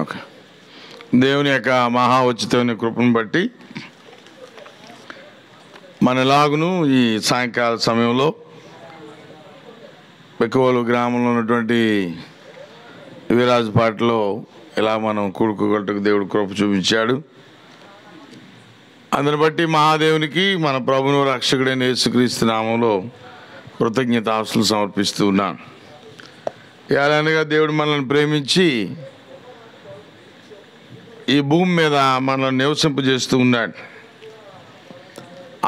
Okay. దేవుని యొక్క మహా ఉచితమైన కృపను బట్టి మనలాగును ఈ సాయంకాల సమయంలో పెక్కువలు గ్రామంలో ఉన్నటువంటి వీరాజుపాటలో ఇలా మనం కూడుకోగట్టుకు దేవుడు కృప చూపించాడు. అందుని బట్టి మహాదేవునికి మన ప్రభువును రక్షకుడైన యేసుక్రీస్తు నామంలో కృతజ్ఞతాస్తులు సమర్పిస్తూ ఉన్నాను. ఏలనగా దేవుడు మనల్ని ప్రేమించి ఈ భూమి మీద మనల్ని నివసింపజేస్తూ ఉన్నాడు.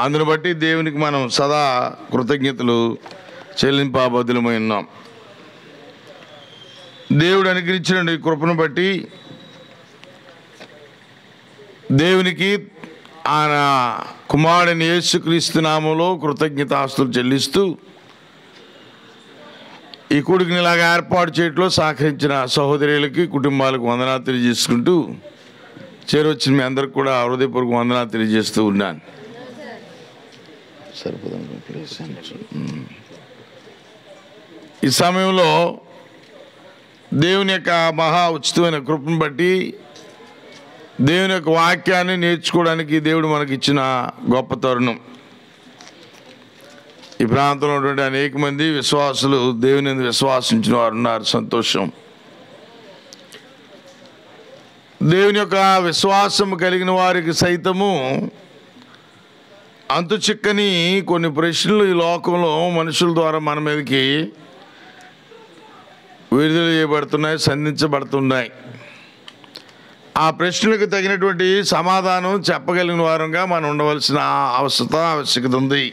అందుని బట్టి దేవునికి మనం సదా కృతజ్ఞతలు చెల్లింపబద్ధులమై ఉన్నాం. దేవుడు అనుగ్రహించిన కృపను బట్టి దేవునికి ఆయన కుమారుని యేసుక్రీస్తు నామంలో కృతజ్ఞతాస్తులు చెల్లిస్తూ ఈ కూడికిని ఇలాగా ఏర్పాటు చేయట్లో సహకరించిన సహోదరులకి కుటుంబాలకు వందనాలు తెలియజేసుకుంటూ చేరొచ్చిన మీ అందరికి కూడా హృదయపూర్వక వందనాలు తెలియజేస్తూ ఉన్నాను. ఈ సమయంలో దేవుని యొక్క మహా ఉచితమైన కృపను బట్టి దేవుని యొక్క వాక్యాన్ని నేర్చుకోవడానికి దేవుడు మనకి ఇచ్చిన గొప్ప తరుణం. ఈ ప్రాంతంలో ఉన్నటువంటి అనేక మంది విశ్వాసులు దేవుని యందు విశ్వాసించిన వారు ఉన్నారు. సంతోషం. దేవుని యొక్క విశ్వాసం కలిగిన వారికి సైతము అంతు చిక్కని కొన్ని ప్రశ్నలు ఈ లోకంలో మనుషుల ద్వారా మన మీదకి విడుదల చేయబడుతున్నాయి, సంధించబడుతున్నాయి. ఆ ప్రశ్నలకు తగినటువంటి సమాధానం చెప్పగలిగిన వారంగా మనం ఉండవలసిన ఆవశ్యకత ఉంది.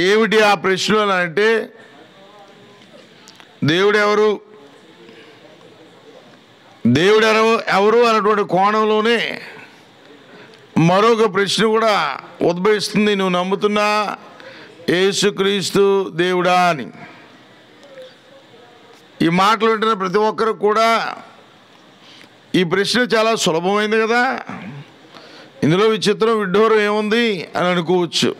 ఏమిటి ఆ ప్రశ్నలు అంటే, దేవుడు ఎవరు, దేవుడు ఎవరు అన్నటువంటి కోణంలోనే మరొక ప్రశ్న కూడా ఉద్భవిస్తుంది. నువ్వు నమ్ముతున్నా యేసుక్రీస్తు దేవుడా అని. ఈ మాటలు వింటున్న ప్రతి ఒక్కరు కూడా ఈ ప్రశ్న చాలా సులభమైంది కదా, ఇందులో విచిత్రం విడ్డూరం ఏముంది అని అనుకోవచ్చు.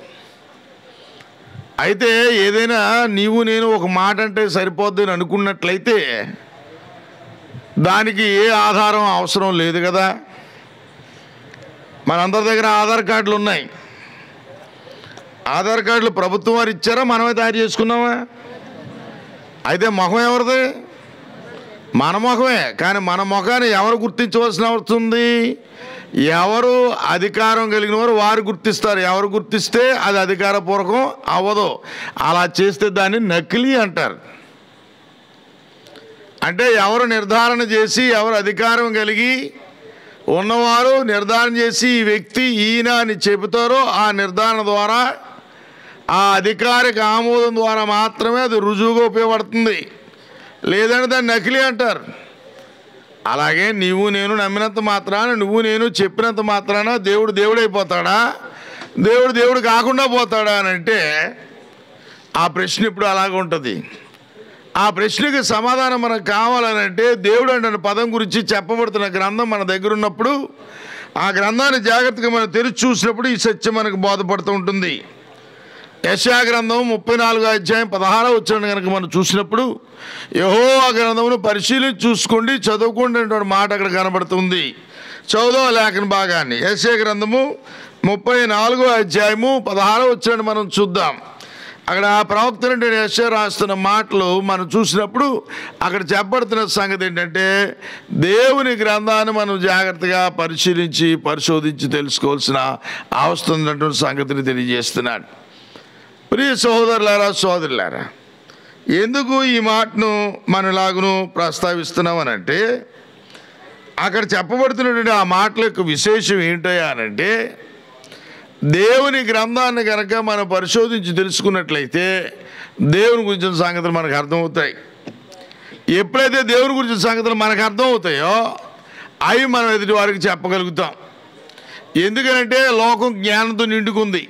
అయితే ఏదైనా నీవు నేను ఒక మాట అంటే సరిపోద్ది అని అనుకున్నట్లయితే దానికి ఏ ఆధారం అవసరం లేదు కదా. మనందరి దగ్గర ఆధార్ కార్డులు ఉన్నాయి. ఆధార్ కార్డులు ప్రభుత్వం వారు ఇచ్చారా, మనమే తయారు చేసుకున్నామా? అయితే ముఖం ఎవరిది? మన ముఖమే. కానీ మన ముఖాన్ని ఎవరు గుర్తించవలసిన అవసరం ఉంది? ఎవరు అధికారం కలిగిన వారు వారు గుర్తిస్తారు. ఎవరు గుర్తిస్తే అది అధికారపూర్వకం అవ్వదు. అలా చేస్తే దాన్ని నకిలీ అంటారు. అంటే ఎవరు నిర్ధారణ చేసి, ఎవరు అధికారం కలిగి ఉన్నవారు నిర్ధారణ చేసి ఈ వ్యక్తి ఈయన అని చెబుతారో ఆ నిర్ధారణ ద్వారా, ఆ అధికారిక ఆమోదం ద్వారా మాత్రమే అది రుజువుగా ఉపయోగపడుతుంది. లేదంటే దాన్ని నకిలీ అంటారు. అలాగే నీవు నేను నమ్మినంత మాత్రాన, నువ్వు నేను చెప్పినంత మాత్రాన దేవుడు దేవుడైపోతాడా, దేవుడు దేవుడు కాకుండా పోతాడా అని అంటే ఆ ప్రశ్న ఇప్పుడు అలాగే ఉంటుంది. ఆ ప్రశ్నకి సమాధానం మనకు కావాలనంటే దేవుడు అంటే పదం గురించి చెప్పబడుతున్న గ్రంథం మన దగ్గర ఉన్నప్పుడు ఆ గ్రంథాన్ని జాగ్రత్తగా మనం తెరిచి చూసినప్పుడు ఈ సత్యం మనకు బోధపడుతూ ఉంటుంది. యెషయా గ్రంథం 34వ అధ్యాయం 16వ వచనం కనుక మనం చూసినప్పుడు, యెహోవా గ్రంథమును పరిశీలించి చూసుకోండి, చదువుకోండి అనేటువంటి మాట అక్కడ కనబడుతుంది. చదువు లేఖన భాగాన్ని యెషయా గ్రంథము 34వ అధ్యాయము 16వ వచనాన్ని మనం చూద్దాం. అక్కడ ప్రవక్త యెషయా రాస్తున్న మాటలు మనం చూసినప్పుడు అక్కడ చెప్పబడుతున్న సంగతి ఏంటంటే, దేవుని గ్రంథాన్ని మనం జాగ్రత్తగా పరిశీలించి పరిశోధించి తెలుసుకోవాల్సిన అవసరం ఉన్నటువంటి సంగతిని తెలియజేస్తున్నాడు. ప్రియ సహోదరులారా, సోదరులారా, ఎందుకు ఈ మాటను మనలాగును ప్రస్తావిస్తున్నామనంటే, అక్కడ చెప్పబడుతున్నటువంటి ఆ మాటల యొక్క విశేషం ఏంటయ్యా అనంటే, దేవుని గ్రంథాన్ని కనుక మనం పరిశోధించి తెలుసుకున్నట్లయితే దేవుని గురించిన సంగతులు మనకు అర్థమవుతాయి. ఎప్పుడైతే దేవుని గురించిన సంగతులు మనకు అర్థమవుతాయో అవి మనం ఎదుటి వారికి చెప్పగలుగుతాం. ఎందుకనంటే లోకం జ్ఞానంతో నిండుకుంది.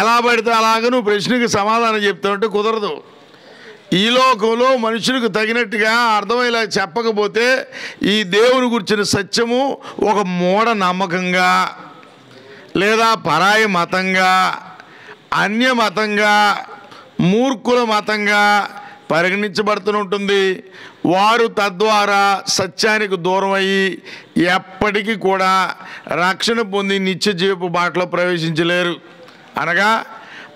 ఎలా పడితే అలాగ నువ్వు ప్రశ్నకి సమాధానం చెప్తావంటే కుదరదు. ఈ లోకంలో మనుషులకు తగినట్టుగా అర్థమయ్యేలా చెప్పకపోతే ఈ దేవుని గురించిన సత్యము ఒక మూఢ నమ్మకంగా, లేదా పరాయి మతంగా, అన్య మతంగా, మూర్ఖుల మతంగా పరిగణించబడుతూనే వారు తద్వారా సత్యానికి దూరం అయ్యి ఎప్పటికీ కూడా రక్షణ పొంది నిత్య జీవపు బాటలో ప్రవేశించలేరు. అనగా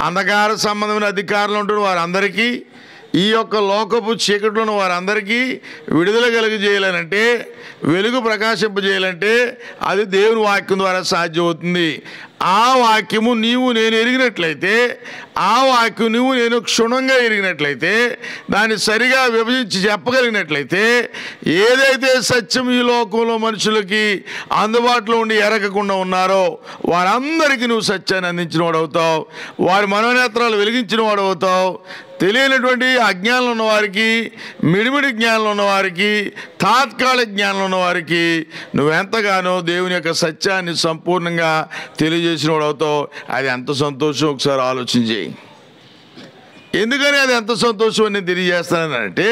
అంధకార సంబంధమైన అధికారులు ఉంటున్న వారందరికీ, ఈ యొక్క లోకపు చీకట్లో ఉన్న వారందరికీ విడుదల కలుగజేయాలంటే, వెలుగు ప్రకాశింపజేయాలంటే అది దేవుని వాక్యం ద్వారా సాధ్యమవుతుంది. ఆ వాక్యము నీవు నేను ఎరిగినట్లయితే, ఆ వాక్యం నువ్వు నేను క్షుణ్ణంగా ఎరిగినట్లయితే, దాన్ని సరిగా విభజించి చెప్పగలిగినట్లయితే, ఏదైతే సత్యం ఈ లోకంలో మనుషులకి అందుబాటులో ఉండి ఎరగకుండా ఉన్నారో వారందరికీ నువ్వు సత్యాన్ని అందించిన వాడు అవుతావు. వారి మనోనేత్రాలు వెలిగించిన వాడు అవుతావు. తెలియనటువంటి అజ్ఞానంలో ఉన్నవారికి, మిడిమిడి జ్ఞానంలో ఉన్నవారికి, తాత్కాలిక జ్ఞానంలో ఉన్నవారికి నువ్వెంతగానో దేవుని యొక్క సత్యాన్ని సంపూర్ణంగా తెలియజేసిన వాడు అవుతావు. అది ఎంత సంతోషం ఒకసారి ఆలోచించి. ఎందుకని అది ఎంత సంతోషం అని తెలియజేస్తానంటే,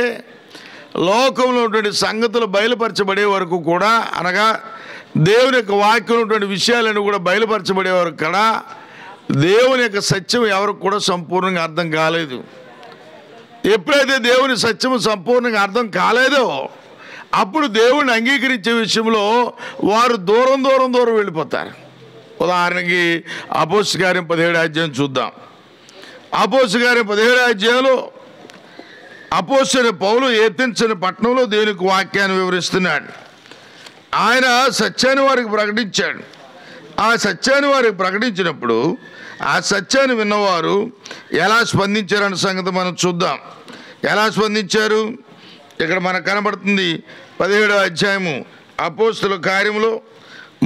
లోకంలో ఉన్నటువంటి సంగతులు బయలుపరచబడే వరకు కూడా, అనగా దేవుని యొక్క వాక్యం ఉన్నటువంటి విషయాలను కూడా బయలుపరచబడే వరకు కూడా దేవుని యొక్క సత్యం ఎవరికి కూడా సంపూర్ణంగా అర్థం కాలేదు. ఎప్పుడైతే దేవుని సత్యము సంపూర్ణంగా అర్థం కాలేదో అప్పుడు దేవుడిని అంగీకరించే విషయంలో వారు దూరం దూరం దూరం వెళ్ళిపోతారు. ఉదాహరణకి అపోస్తలుల కార్యం 17వ అధ్యాయం చూద్దాం. అపోస్తలుల కార్యం 17వ అధ్యాయంలో అపోస్తలుడైన పౌలు ఏథెన్స్ పట్టణంలో దేవునికి వాక్యాన్ని వివరిస్తున్నాడు. ఆయన సత్యాన్ని వారికి ప్రకటించాడు. ఆ సత్యాన్ని వారికి ప్రకటించినప్పుడు ఆ సత్యాన్ని విన్నవారు ఎలా స్పందించారన్న సంగతి మనం చూద్దాం. ఎలా స్పందించారు ఇక్కడ మనకు కనబడుతుంది. 17వ అధ్యాయము అపోస్తలుల కార్యములో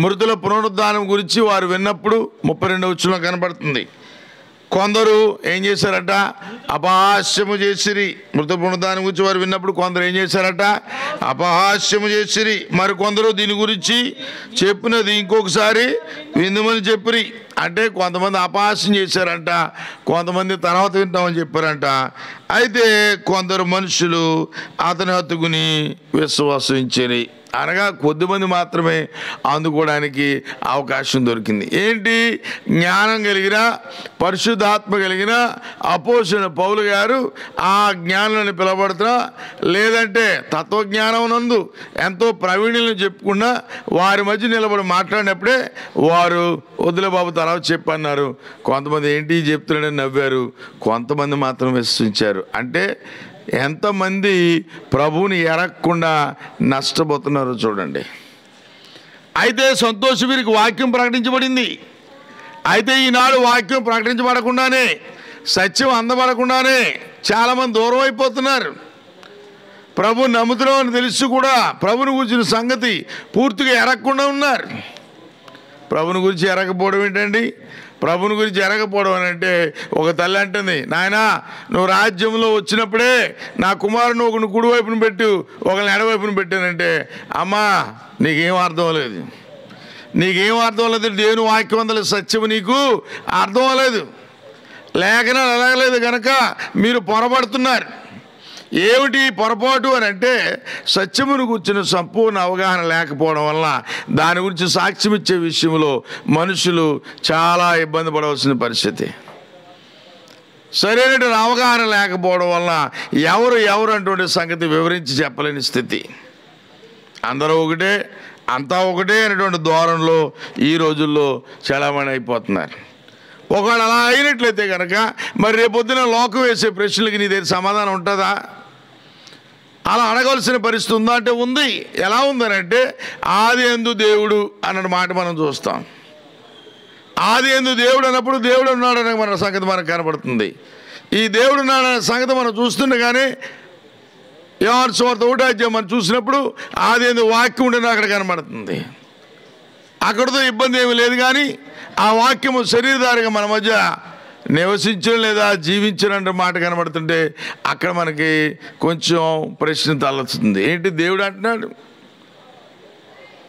మృతుల పునరుద్ధానం గురించి వారు విన్నప్పుడు 32వ వచనంలో కనబడుతుంది. కొందరు ఏం చేశారట? అపహాస్యము చేసిరి. మృత పునరుద్ధానం గురించి వారు విన్నప్పుడు కొందరు ఏం చేశారట? అపహాస్యము చేసిరి. మరి కొందరు దీని గురించి చెప్పినది ఇంకొకసారి విందుమని చెప్పిరి. అంటే కొంతమంది అపహాస్యం చేశారంట, కొంతమంది తర్వాత వింటామని చెప్పారంట. అయితే కొందరు మనుషులు అతని హత్తుకుని విశ్వాసించని, అనగా కొద్దిమంది మాత్రమే అందుకోవడానికి అవకాశం దొరికింది. ఏంటి? జ్ఞానం కలిగిన, పరిశుద్ధాత్మ కలిగిన అపోస్తలుడైన పౌలు గారు ఆ జ్ఞానాన్ని పిలవబడుతున్నా, లేదంటే తత్వజ్ఞానం నందు ఎంతో ప్రవీణ్యులను చెప్పుకున్నా వారి మధ్య నిలబడి మాట్లాడినప్పుడే వారు వదిలే బాబు తర్వాత చెప్పన్నారు. కొంతమంది ఏంటి చెప్తున్నాడని నవ్వారు, కొంతమంది మాత్రం విశ్వసించారు. అంటే ఎంతమంది ప్రభువుని ఎరగకుండా నష్టపోతున్నారో చూడండి. అయితే సంతోషం వీరికి వాక్యం ప్రకటించబడింది. అయితే ఈనాడు వాక్యం ప్రకటించబడకుండానే, సత్యం అందబడకుండానే చాలామంది దూరం అయిపోతున్నారు. ప్రభుని నమ్ముతున్నామని తెలుసు కూడా ప్రభుని గురించిన సంగతి పూర్తిగా ఎరగకుండా ఉన్నారు. ప్రభుని గురించి ఎరగకపోవడం ఏంటండి? ప్రభుని గురించి ఎరగకపోవడం అని అంటే, ఒక తల్లి అంటుంది, నాయనా నువ్వు రాజ్యంలో వచ్చినప్పుడే నా కుమారుని ఒకరిని కుడివైపున పెట్టు, ఒకరిని ఎడవైపున పెట్టానంటే, అమ్మా నీకేం అర్థం లేదు, నీకేం అర్థం లేదు. దేవుని వాక్యం అందల సత్యము నీకు అర్థం అవ్వలేదు, లేఖనాలు ఎలాగలేదు కనుక మీరు పొరపడుతున్నారు. ఏమిటి పొరపాటు అని అంటే, సత్యమును గురించిన సంపూర్ణ అవగాహన లేకపోవడం వల్ల దాని గురించి సాక్ష్యం ఇచ్చే విషయంలో మనుషులు చాలా ఇబ్బంది పడవలసిన పరిస్థితి. సరైనటువంటి అవగాహన లేకపోవడం వల్ల ఎవరు అటువంటి సంగతి వివరించి చెప్పలేని స్థితి. అందరూ ఒకటే, అంతా ఒకటే అనేటువంటి ధోరణిలో ఈ రోజుల్లో చాలామంది అయిపోతున్నారు. ఒకవేళ అలా అయినట్లయితే కనుక మరి రేపొద్దున లోకం వేసే ప్రశ్నలకి నీ దగ్గర సమాధానం ఉంటుందా? అలా అడగవలసిన పరిస్థితి ఉందా అంటే ఉంది. ఎలా ఉందనంటే, ఆదియందు దేవుడు అన్న మాట మనం చూస్తాం. ఆదియందు దేవుడు అన్నప్పుడు దేవుడు ఉన్నాడనే మన సంగతి మనకు కనబడుతుంది. ఈ దేవుడు ఉన్నాడనే సంగతి మనం చూస్తుండగానే యోహాను సువార్త 1వ అధ్యాయం మనం చూసినప్పుడు ఆదియందు వాక్యం ఉండని అక్కడ కనబడుతుంది. అక్కడితో ఇబ్బంది ఏమీ లేదు. కానీ ఆ వాక్యము శరీరధారిగా మన మధ్య నివసించడం లేదా జీవించడం మాట కనబడుతుంటే అక్కడ మనకి కొంచెం ప్రశ్న తలెత్తుతుంది. ఏంటి దేవుడు అంటున్నాడు,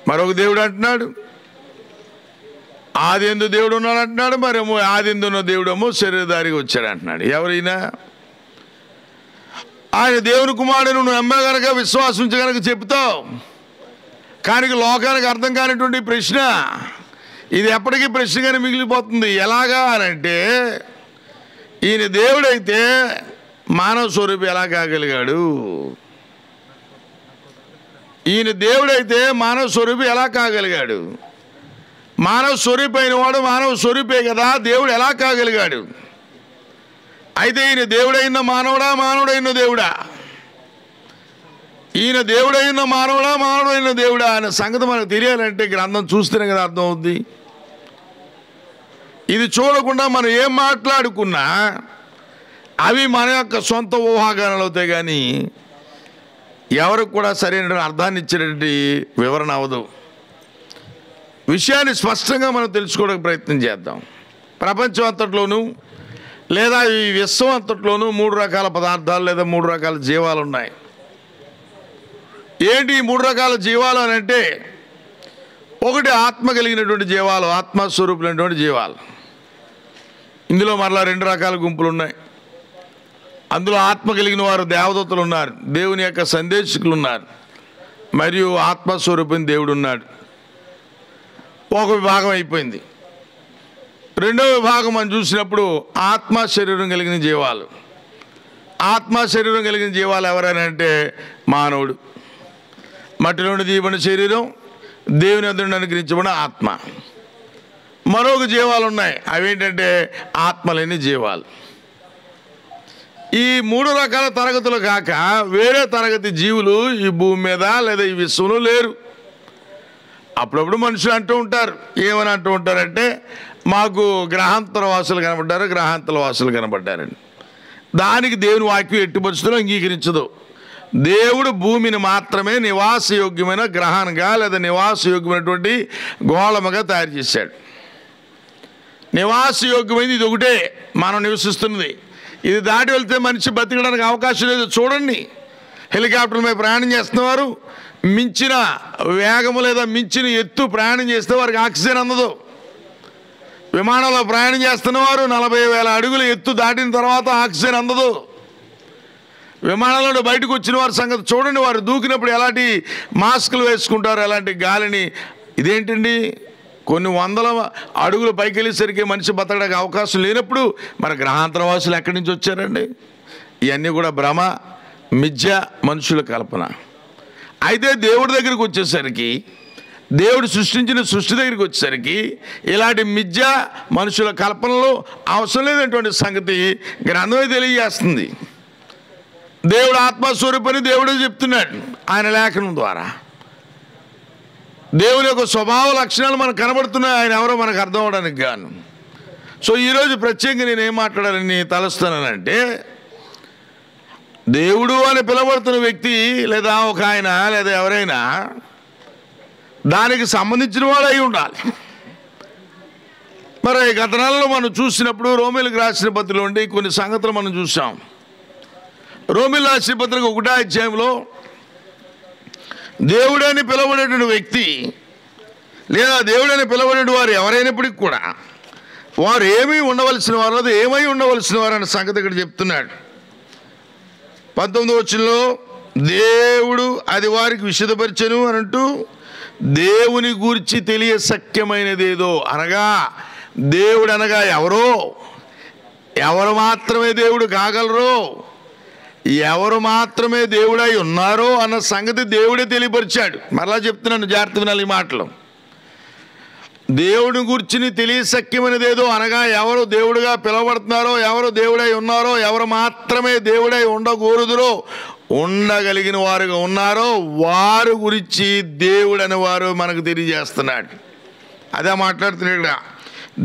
మరొక దేవుడు అంటున్నాడు, ఆదియందు దేవుడు ఉన్నాడు అంటున్నాడు, మరేమో ఆదియందు ఉన్న దేవుడేమో శరీరధారిగా వచ్చాడు అంటున్నాడు. ఎవరైనా ఆయన దేవుని కుమారుడు నువ్వు నమ్మ కనుక విశ్వాసించ కనుక చెప్తావు. కానీ లోకానికి అర్థం కానిటువంటి ప్రశ్న ఇది ఎప్పటికీ ప్రశ్నగానే మిగిలిపోతుంది. ఎలాగా అని అంటే, ఈయన దేవుడైతే మానవ స్వరూపి ఎలా కాగలిగాడు? ఈయన దేవుడైతే మానవ స్వరూపి ఎలా కాగలిగాడు? మానవ స్వరూపి అయిన వాడు మానవ స్వరూపే కదా, దేవుడు ఎలా కాగలిగాడు? అయితే ఈయన దేవుడైన మానవుడా, మానవుడైన దేవుడా? ఈయన దేవుడైన మానవుడా, మానవుడైన దేవుడా అనే సంగతి మనకు తెలియాలంటే గ్రంథం చూస్తేనే కదా అర్థం అవుద్ది. ఇది చూడకుండా మనం ఏం మాట్లాడుకున్నా అవి మన యొక్క సొంత ఊహాగానాలు అవుతాయి, కానీ ఎవరికి కూడా సరైన అర్థాన్ని ఇచ్చేటువంటి వివరణ అవ్వదు. విషయాన్ని స్పష్టంగా మనం తెలుసుకోవడానికి ప్రయత్నం చేద్దాం. ప్రపంచం అంతట్లోనూ లేదా ఈ విశ్వం అంతట్లోనూ 3 రకాల పదార్థాలు లేదా 3 రకాల జీవాలు ఉన్నాయి. ఏంటి ఈ 3 రకాల జీవాలు అని అంటే, ఒకటి ఆత్మ కలిగినటువంటి జీవాలు, ఆత్మస్వరూపులైనటువంటి జీవాలు. ఇందులో మరలా 2 రకాల గుంపులు ఉన్నాయి. అందులో ఆత్మ కలిగిన వారు దేవదూతలు ఉన్నారు, దేవుని యొక్క సందేశకులు ఉన్నారు, మరియు ఆత్మస్వరూపం దేవుడు ఉన్నాడు. ఒక విభాగం అయిపోయింది. రెండవ విభాగం మనం చూసినప్పుడు ఆత్మ శరీరం కలిగిన జీవాలు. ఆత్మ శరీరం కలిగిన జీవాలు ఎవరైనా అంటే మానవుడు, మట్టిలోని తీయబడిన శరీరం, దేవుని వద్ద అనుగ్రహించబడిన ఆత్మ. మరొక జీవాలు ఉన్నాయి, అవేంటంటే ఆత్మ లేని జీవాలు. ఈ 3 రకాల తరగతులు కాక వేరే తరగతి జీవులు ఈ భూమి మీద లేదా ఈ విశ్వంలో లేరు. అప్పుడప్పుడు మనుషులు అంటూ ఉంటారు, ఏమని అంటూ ఉంటారంటే, మాకు గ్రహాంతర వాసులు కనబడ్డారు, గ్రహాంతర వాసులు కనబడ్డారండి. దానికి దేవుని వాక్యం ఎట్టి పరిస్థితుల్లో అంగీకరించదు. దేవుడు భూమిని మాత్రమే నివాసయోగ్యమైన గ్రహానికి లేదా నివాసయోగ్యమైనటువంటి గోళముగా తయారు చేశాడు. నివాసయోగ్యమైనది ఇది ఒకటే మనం నివసిస్తున్నది. ఇది దాటి వెళ్తే మనిషి బతికడానికి అవకాశం లేదు. చూడండి, హెలికాప్టర్ మీద ప్రయాణం చేస్తున్నవారు మించిన వేగము లేదా మించిన ఎత్తు ప్రయాణం చేస్తే వారికి ఆక్సిజన్ అందదు. విమానంలో ప్రయాణం చేస్తున్నవారు 40,000 అడుగుల ఎత్తు దాటిన తర్వాత ఆక్సిజన్ అందదు. విమానంలో బయటకు వచ్చిన వారి సంగతి చూడండి, వారు దూకినప్పుడు ఎలాంటి మాస్కులు వేసుకుంటారు, ఎలాంటి గాలిని. ఇదేంటండి, కొన్ని 100 అడుగులు పైకి వెళ్ళేసరికి మనిషి బతకడానికి అవకాశం లేనప్పుడు మన గ్రహాంతర వాసులు ఎక్కడి నుంచి వచ్చారండి? ఇవన్నీ కూడా భ్రమ, మిథ్య, మనుషుల కల్పన. అయితే దేవుడి దగ్గరికి వచ్చేసరికి, దేవుడు సృష్టించిన సృష్టి దగ్గరికి వచ్చేసరికి ఇలాంటి మిథ్య, మనుషుల కల్పనలు అవసరం లేనటువంటి సంగతి గ్రంథమే తెలియజేస్తుంది. దేవుడు ఆత్మస్వరూపని దేవుడే చెప్తున్నాడు ఆయన లేఖనం ద్వారా. దేవుని యొక్క స్వభావ లక్షణాలు మనకు కనబడుతున్నాయి, ఆయన ఎవరో మనకు అర్థం అవడానికి గాను. సో ఈరోజు ప్రత్యేకంగా నేను ఏం మాట్లాడాలని తలుస్తున్నానంటే, దేవుడు అని పిలవడుతున్న వ్యక్తి లేదా ఒక ఆయన లేదా ఎవరైనా దానికి సంబంధించిన వాడు అయి ఉండాలి. మరి గత నెలలో మనం చూసినప్పుడు రోమీలకు రాసిన పత్రికలో ఉండి కొన్ని సంగతులు మనం చూసాం. రోమీలు రాసిన పత్రిక 1వ అధ్యాయంలో దేవుడని పిలవబడేటువంటి వ్యక్తి లేదా దేవుడని పిలవబడే వారు ఎవరైనప్పటికీ కూడా వారు ఏమీ ఉండవలసిన వారు లేదా ఏమై ఉండవలసిన వారు అనే సంగతి ఇక్కడ చెప్తున్నాడు. 19వ వచనంలో దేవుడు అది వారికి విశదపరిచెను అని అంటూ, దేవుని గూర్చి తెలియ శక్యమైనదేదో అనగా, దేవుడు అనగా ఎవరో, ఎవరు మాత్రమే దేవుడు కాగలరో, ఎవరు మాత్రమే దేవుడై ఉన్నారో అన్న సంగతి దేవుడే తెలియపరిచాడు. మరలా చెప్తున్నాను, జాగ్రత్త వినాలి ఈ మాటలు. దేవుని గురించి తెలియశక్యమైనదేదో అనగా, ఎవరు దేవుడుగా పిలువబడుతున్నారో, ఎవరు దేవుడై ఉన్నారో, ఎవరు మాత్రమే దేవుడై ఉండకూడదురో, ఉండగలిగిన వారుగా ఉన్నారో వారు గురించి దేవుడు అనే వారు మనకు తెలియజేస్తున్నాడు. అదే మాట్లాడుతున్నాడు.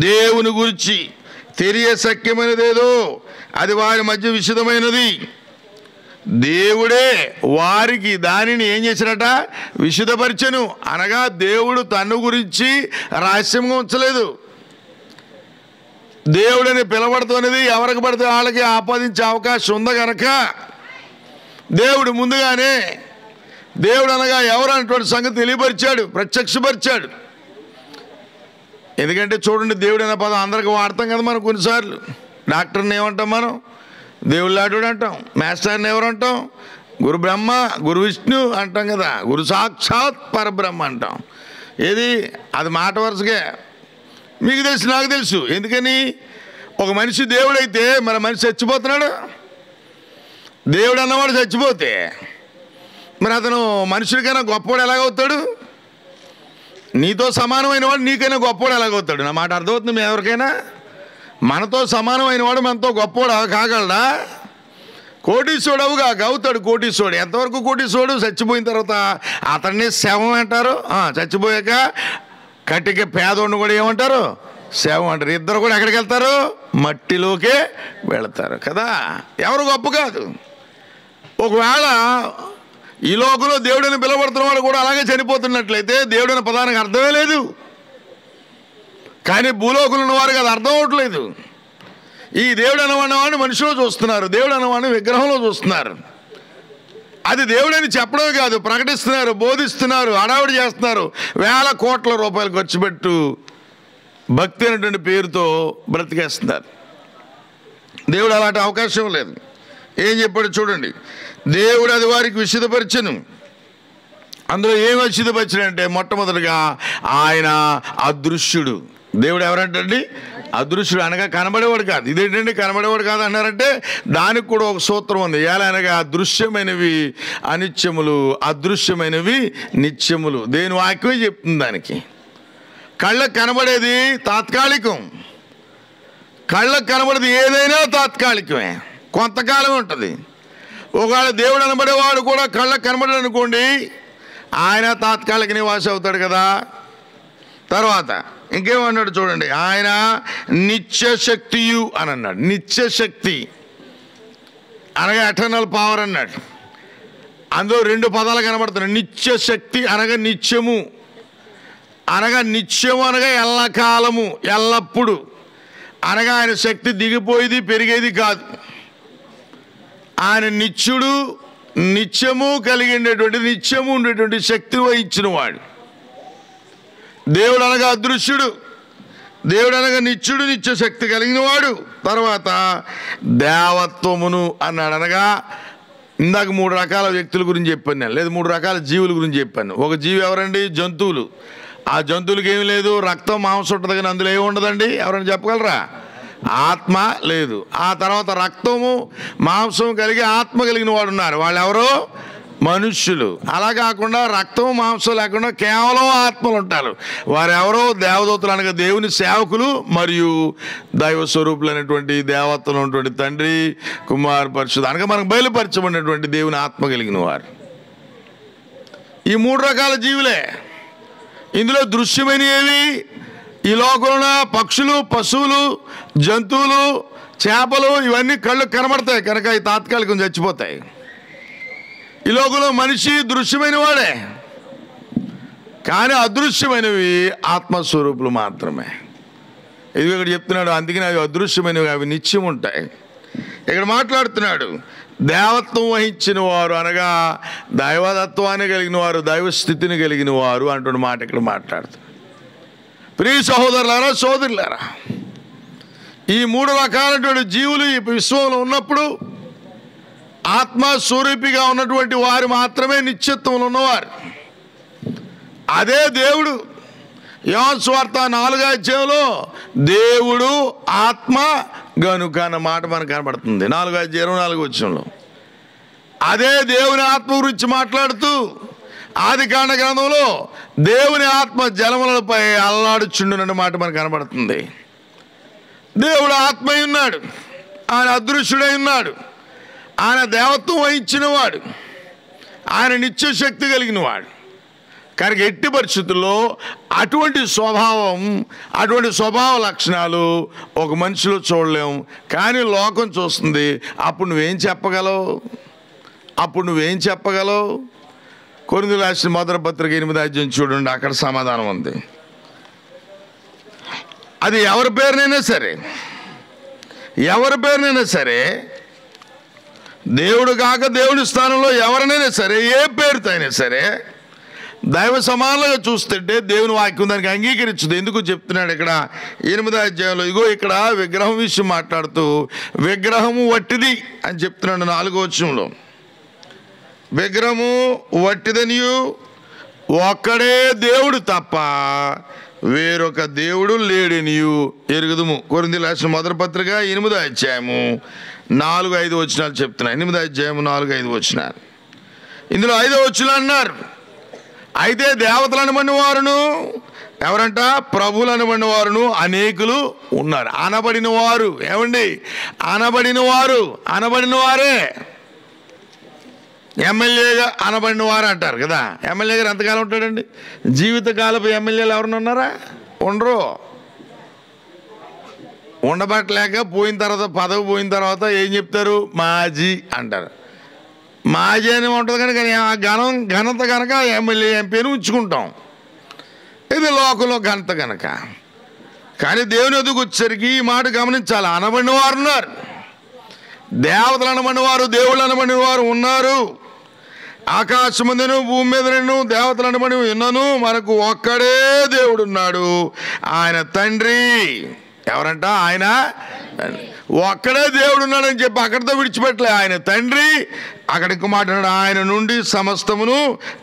దేవుని గురించి తెలియశక్యమైనదేదో అది వారి మధ్య విశదమైనది. దేవుడే వారికి దానిని ఏం చేశారట? విశదపరిచెను. అనగా దేవుడు తన గురించి రహస్యంగా ఉంచలేదు. దేవుడని పిలవడుతున్నది ఎవరికి పడితే వాళ్ళకి ఆపాదించే అవకాశం ఉంది కనుక దేవుడు ముందుగానే దేవుడు అనగా ఎవరు అనేటువంటి సంగతి తెలియపరిచాడు, ప్రత్యక్షపరిచాడు. ఎందుకంటే చూడండి, దేవుడు అనే పదం అందరికీ వాడతాం కదా మనం. కొన్నిసార్లు డాక్టర్ని ఏమంటాం మనం? దేవుడు లాంటివాడు అంటాం. మాస్టర్ని ఎవరు అంటాం? గురు బ్రహ్మ, గురు విష్ణు అంటాం కదా. గురు సాక్షాత్ పరబ్రహ్మ అంటాం. ఏది అది మాట వరుసగా మీకు తెలుసు, నాకు తెలుసు. ఎందుకని? ఒక మనిషి దేవుడైతే మన మనిషి చచ్చిపోతున్నాడు. దేవుడు అన్నవాడు చచ్చిపోతే మరి అతను మనుషుడికైనా గొప్పవాడు ఎలాగవుతాడు? నీతో సమానమైన వాడు నీకైనా గొప్పవాడు ఎలాగవుతాడు? నా మాట అర్థమవుతుంది మీ ఎవరికైనా? మనతో సమానమైన వాడు మనతో గొప్పవాడు కాగలడా? కోటీశ్వరుడు అవుతాడు. కోటీశ్వరుడు ఎంతవరకు కోటీశ్వరుడు? చచ్చిపోయిన తర్వాత అతన్ని శవం అంటారు. చచ్చిపోయాక కట్టిక పేదోడిని కూడా ఏమంటారు? శవం అంటారు. ఇద్దరు కూడా ఎక్కడికి వెళ్తారు? మట్టిలోకే వెళతారు కదా. ఎవరు గొప్ప కాదు. ఒకవేళ ఈ లోకంలో దేవుడిని పిలవడుతున్నవాడు కూడా అలాగే చనిపోతున్నట్లయితే దేవుడిని పదానికి అర్థమే లేదు. కానీ భూలోకంలో ఉన్నవారికి అది అర్థం అవట్లేదు. ఈ దేవుడు అన్నవాడిని మనిషిలో చూస్తున్నారు, దేవుడు అన్నవాడిని విగ్రహంలో చూస్తున్నారు. అది దేవుడని చెప్పడమే కాదు, ప్రకటిస్తున్నారు, బోధిస్తున్నారు, హడావిడి చేస్తున్నారు. వేల కోట్ల రూపాయలు ఖర్చు పెట్టు భక్తి అనేటువంటి పేరుతో బ్రతికేస్తున్నారు. దేవుడు అలాంటి అవకాశం లేదు. ఏం చెప్పాడు చూడండి. దేవుడు అది వారికి విశుద్ధపరచను. అందులో ఏం విశుద్ధపరచడంటే మొట్టమొదటిగా ఆయన అదృశ్యుడు. దేవుడు ఎవరంటండి? అదృశ్యుడు అనగా కనబడేవాడు కాదు. ఇదేంటండి కనబడేవాడు కాదు అన్నారంటే దానికి కూడా ఒక సూత్రం ఉంది. ఎలా అనగా దృశ్యమైనవి అనిత్యములు, అదృశ్యమైనవి నిత్యములు. దేని వాక్యమే చెప్తుంది. దానికి కళ్ళకు కనబడేది తాత్కాలికం. కళ్ళకు కనబడేది ఏదైనా తాత్కాలికమే, కొంతకాలమే ఉంటుంది. ఒకవేళ దేవుడు అనబడేవాడు కూడా కళ్ళకు కనబడడు అనుకోండి, ఆయన తాత్కాలిక నివాసి అవుతాడు కదా. తర్వాత ఇంకేమన్నాడు చూడండి. ఆయన నిత్యశక్తియు అని అన్నాడు. నిత్యశక్తి అనగా ఎటర్నల్ పవర్ అన్నాడు. అందులో రెండు పదాలు కనబడుతున్నాయి. నిత్యశక్తి అనగా నిత్యము, అనగా నిత్యము అనగా ఎల్లకాలము, ఎల్లప్పుడు అనగా ఆయన శక్తి దిగిపోయేది పెరిగేది కాదు. ఆయన నిత్యుడు, నిత్యము కలిగినటువంటి, నిత్యము ఉండేటువంటి శక్తిని వహించిన వాడు. దేవుడు అనగా అదృశ్యుడు, దేవుడు అనగా నిత్యుడు, నిత్య శక్తి కలిగిన వాడు. తర్వాత దేవత్వమును అన్నాడు. అనగా ఇందాక 3 రకాల వ్యక్తుల గురించి చెప్పాను నేను, లేదు 3 రకాల జీవుల గురించి చెప్పాను. ఒక జీవి ఎవరండి? జంతువులు. ఆ జంతువులకి ఏమి లేదు, రక్తం మాంసం ఉంటుంది కానీ అందులో ఏమి ఉండదండి. ఎవరైనా చెప్పగలరా? ఆత్మ లేదు. ఆ తర్వాత రక్తము మాంసం కలిగి ఆత్మ కలిగిన వాడు ఉన్నారు. వాళ్ళు ఎవరో మనుష్యులు. అలా కాకుండా రక్తం మాంసం లేకుండా కేవలం ఆత్మలు ఉంటారు. వారెవరో దేవదూతలు అనగా దేవుని సేవకులు మరియు దైవ స్వరూపులు అనేటువంటి దేవతలు ఉన్నటువంటి తండ్రి, కుమార్, పరిశుద్ధ అనగా మనకు బయలుపరచబడినటువంటి దేవుని ఆత్మ కలిగిన వారు. ఈ 3 రకాల జీవులే. ఇందులో దృశ్యమైన ఏవి? ఈ లోకంలో పక్షులు, పశువులు, జంతువులు, చేపలు ఇవన్నీ కళ్ళకు కనబడతాయి కనుక ఈ తాత్కాలికం చచ్చిపోతాయి. ఈ లోకంలో మనిషి దృశ్యమైన వాడే, కానీ అదృశ్యమైనవి ఆత్మస్వరూపులు మాత్రమే. ఇది ఇక్కడ చెప్తున్నాడు. అందుకని అవి అదృశ్యమైనవి, అవి నిత్యం ఉంటాయి. ఇక్కడ మాట్లాడుతున్నాడు దేవత్వం వహించిన వారు అనగా దైవతత్వాన్ని కలిగిన వారు, దైవ స్థితిని కలిగిన వారు అంటున్న మాట ఇక్కడ మాట్లాడుతున్నాడు. ప్రియ సహోదరులారా, సోదరులారా, ఈ 3 రకాలైనటువంటి జీవులు ఈ విశ్వంలో ఉన్నప్పుడు ఆత్మస్వరూపిగా ఉన్నటువంటి వారు మాత్రమే నిత్యత్వంలో ఉన్నవారు. అదే దేవుడు. యోహాను సువార్త 4వ అధ్యాయంలో దేవుడు ఆత్మ గనుక అన్న మాట మనకు కనబడుతుంది. 4వ అధ్యాయం 24వ వచనంలో అదే దేవుని ఆత్మ గురించి మాట్లాడుతూ ఆదికాండ గ్రంథంలో దేవుని ఆత్మ జలములపై అల్లాడుచుండునన్న మాట మనకు కనబడుతుంది. దేవుడు ఆత్మ ఉన్నాడు, ఆయన అదృశ్యుడై ఉన్నాడు, ఆయన దేవత్వం వహించిన వాడు, ఆయన నిత్యశక్తి కలిగిన వాడు. కనుక ఎట్టి పరిస్థితుల్లో అటువంటి స్వభావ లక్షణాలు ఒక మనిషిలో చూడలేము. కానీ లోకం చూస్తుంది. అప్పుడు నువ్వేం చెప్పగలవు? కొరింథీయులకు రాసిన మొదటి పత్రిక 8వ అధ్యాయం చూడండి. అక్కడ సమాధానం ఉంది. అది ఎవరి పేరునైనా సరే, దేవుడు కాక దేవుడి స్థానంలో ఎవరినైనా సరే, ఏ పేరుతో అయినా సరే దైవ సమానంగా చూస్తుంటే దేవుని వాక్యం దానికి అంగీకరించదు. ఎందుకు చెప్తున్నాడు ఇక్కడ 8వ అధ్యాయంలో? ఇగో ఇక్కడ విగ్రహం విషయం మాట్లాడుతూ విగ్రహము వట్టిది అని చెప్తున్నాడు 4వ వచనంలో. విగ్రహము వట్టిదనియు ఒక్కడే దేవుడు తప్ప వేరొక దేవుడు లేడనియు ఎరుగుదుము. కొరింథీయులకు రాసిన మొదటి పత్రిక 8వ అధ్యాయము 4-5 వచనాలు చెప్తున్నాయి. 8వ అధ్యాయం 4-5 వచనాలు. ఇందులో 5వ వచనం అన్నారు, అయితే దేవతలు అనబడిన వారును, ఎవరంట? ప్రభువులు అనబడిన వారును అనేకులు ఉన్నారు. అనబడిన వారు ఏమండి? అనబడిన వారే. ఎమ్మెల్యేగా అనబడిన వారు అంటారు కదా. ఎమ్మెల్యే గారు ఎంతకాలం ఉంటాడండి? జీవితకాలపు ఎమ్మెల్యేలు ఎవరైనా ఉన్నారా? ఉండరు. ఉండబట్టలేక పోయిన తర్వాత, పదవి పోయిన తర్వాత ఏం చెప్తారు? మాజీ అంటారు. మాజీ అని ఉంటుంది కనుక ఆ ఘనత కనుక ఎమ్మెల్యే ఎంపీని ఉంచుకుంటాం. ఇది లోకంలో ఘనత కనుక. కానీ దేవుని ఎదుగు వచ్చేసరికి ఈ మాట గమనించాలి. అనబడిన వారు ఉన్నారు, దేవతలు అనబడిన వారు, దేవుళ్ళు అనబడిన వారు ఉన్నారు. ఆకాశముందును భూమి మీద దేవతలు అనబడి ఉన్నను మనకు ఒక్కడే దేవుడు ఉన్నాడు, ఆయన తండ్రి. ఎవరంట? ఆయన ఒక్కడే దేవుడు ఉన్నాడని చెప్పి అక్కడితో విడిచిపెట్టలే. ఆయన తండ్రి. అక్కడ ఇంకో మాట్లాడు, ఆయన నుండి సమస్తమును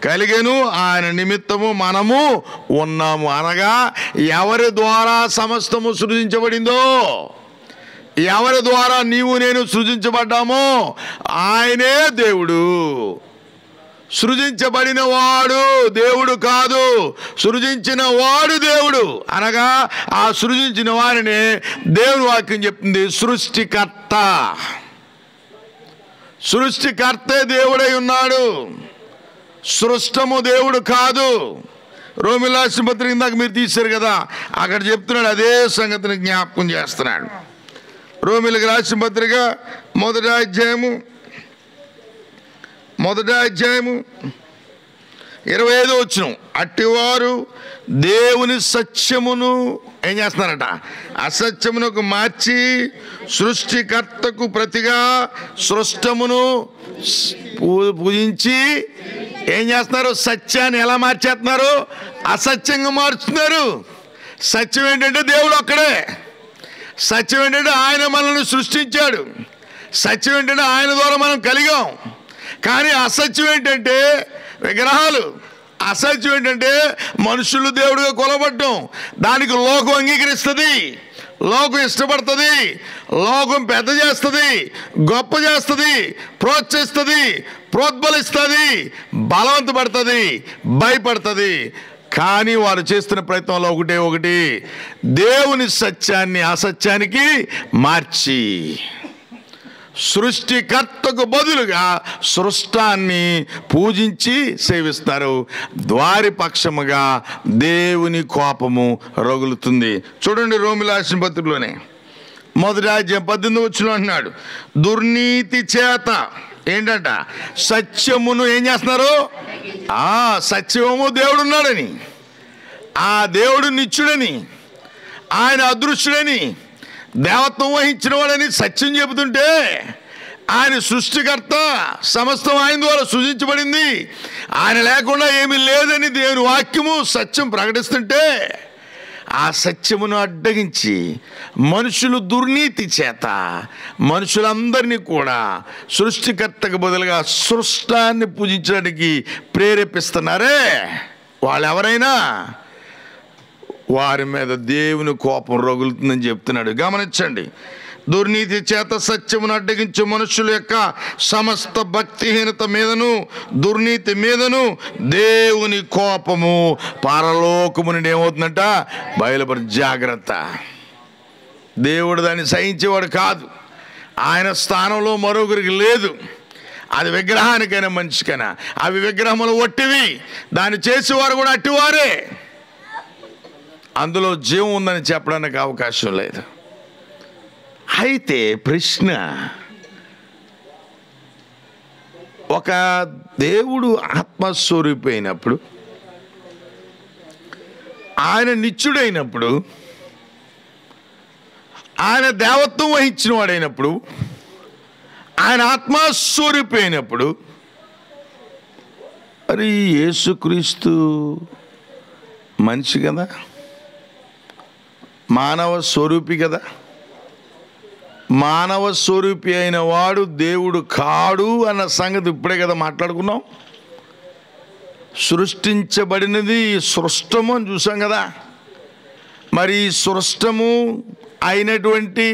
కలిగెను, ఆయన నిమిత్తము మనము ఉన్నాము. అనగా ఎవరి ద్వారా సమస్తము సృజించబడిందో, ఎవరి ద్వారా నీవు నేను సృజించబడ్డామో ఆయనే దేవుడు. సృజించబడిన వాడు దేవుడు కాదు, సృజించిన వాడు దేవుడు. అనగా ఆ సృజించిన వారిని దేవుని వాక్యం చెప్తుంది సృష్టికర్త. సృష్టికర్తే దేవుడై ఉన్నాడు, సృష్టము దేవుడు కాదు. రోమీయులకు రాసిన పత్రిక ఇందాక మీరు తీశారు కదా, అక్కడ చెప్తున్నాడు అదే సంగతిని జ్ఞాపకం చేస్తున్నాడు. రోమీయులకు రాసిన పత్రిక 1వ అధ్యాయము 25వ వచనం, అట్టివారు దేవుని సత్యమును ఏం చేస్తున్నారట? అసత్యమునకు మార్చి సృష్టికర్తకు ప్రతిగా సృష్టమును పూజించి ఏం చేస్తున్నారు? సత్యాన్ని ఎలా మార్చేస్తున్నారు? అసత్యంగా మార్చుతున్నారు. సత్యం ఏంటంటే దేవుడు ఒక్కడే. సత్యం ఏంటంటే ఆయన మనల్ని సృష్టించాడు. సత్యం ఏంటంటే ఆయన ద్వారా మనం కలిగాం. కానీ అసత్యం ఏంటంటే విగ్రహాలు. అసత్యం ఏంటంటే మనుషులు దేవుడిగా కొలబడ్డం. దానికి లోకం అంగీకరిస్తుంది, లోకం ఇష్టపడుతుంది, లోకం పెద్ద చేస్తుంది, గొప్ప చేస్తుంది, ప్రోత్సహిస్తుంది, ప్రోద్బలిస్తుంది, బలవంతపడుతుంది, భయపడుతుంది. కానీ వారు చేస్తున్న ప్రయత్నంలో ఒకటి దేవుని సత్యాన్ని అసత్యానికి మార్చి సృష్టికర్తకు బదులుగా సృష్టాన్ని పూజించి సేవిస్తారు. వారి పక్షముగా దేవుని కోపము రగులుతుంది. చూడండి రోమీయులకు రాసిన పత్రికలోనే 1వ అధ్యాయం 18వ వచనం అంటున్నాడు, దుర్నీతి చేత ఏంటంట? సత్యమును ఏం చేస్తున్నారు? సత్యము దేవుడు ఉన్నాడని, ఆ దేవుడు నిత్యుడని, ఆయన అదృశ్యుడని, దేవత్వం వహించిన వాడని సత్యం చెబుతుంటే, ఆయన సృష్టికర్త, సమస్తం ఆయన ద్వారా సృజించబడింది, ఆయన లేకుండా ఏమీ లేదని దేవుని వాక్యము సత్యం ప్రకటిస్తుంటే, ఆ సత్యమును అడ్డగించి మనుషులు దుర్నీతి చేత మనుషులందరినీ కూడా సృష్టికర్తకు బదులుగా సృష్టాన్ని పూజించడానికి ప్రేరేపిస్తున్నారే, వాళ్ళు ఎవరైనా వారి మీద దేవుని కోపం రగులుతుందని చెప్తున్నాడు. గమనించండి, దుర్నీతి చేత సత్యమును అడ్డగించే మనుషుల యొక్క సమస్త భక్తిహీనత మీదను దుర్నీతి మీదను దేవుని కోపము పరలోకము నుండి ఏమవుతుందంట? బయలుపడి. జాగ్రత్త, దేవుడు దాన్ని సహించేవాడు కాదు. ఆయన స్థానంలో మరొకరికి లేదు. అది విగ్రహానికైనా మనిషికైనా అవి విగ్రహములు ఒట్టివి, దాన్ని చేసేవారు కూడా అట్టివారే. అందులో జీవం ఉందని చెప్పడానికి అవకాశం లేదు. అయితే ప్రశ్న, ఒక దేవుడు ఆత్మస్వరూపి అయినప్పుడు, ఆయన నిత్యుడైనప్పుడు, ఆయన దేవత్వం వహించిన వాడైనప్పుడు, ఆయన ఆత్మస్వరూపి అయినప్పుడు, మరి యేసుక్రీస్తు మనిషి కదా, మానవ స్వరూపి కదా. మానవ స్వరూపి అయిన వాడు దేవుడు కాడు అన్న సంగతి ఇప్పుడే కదా మాట్లాడుకున్నాం. సృష్టించబడినది సృష్టము అని చూసాం కదా. మరి సృష్టము అయినటువంటి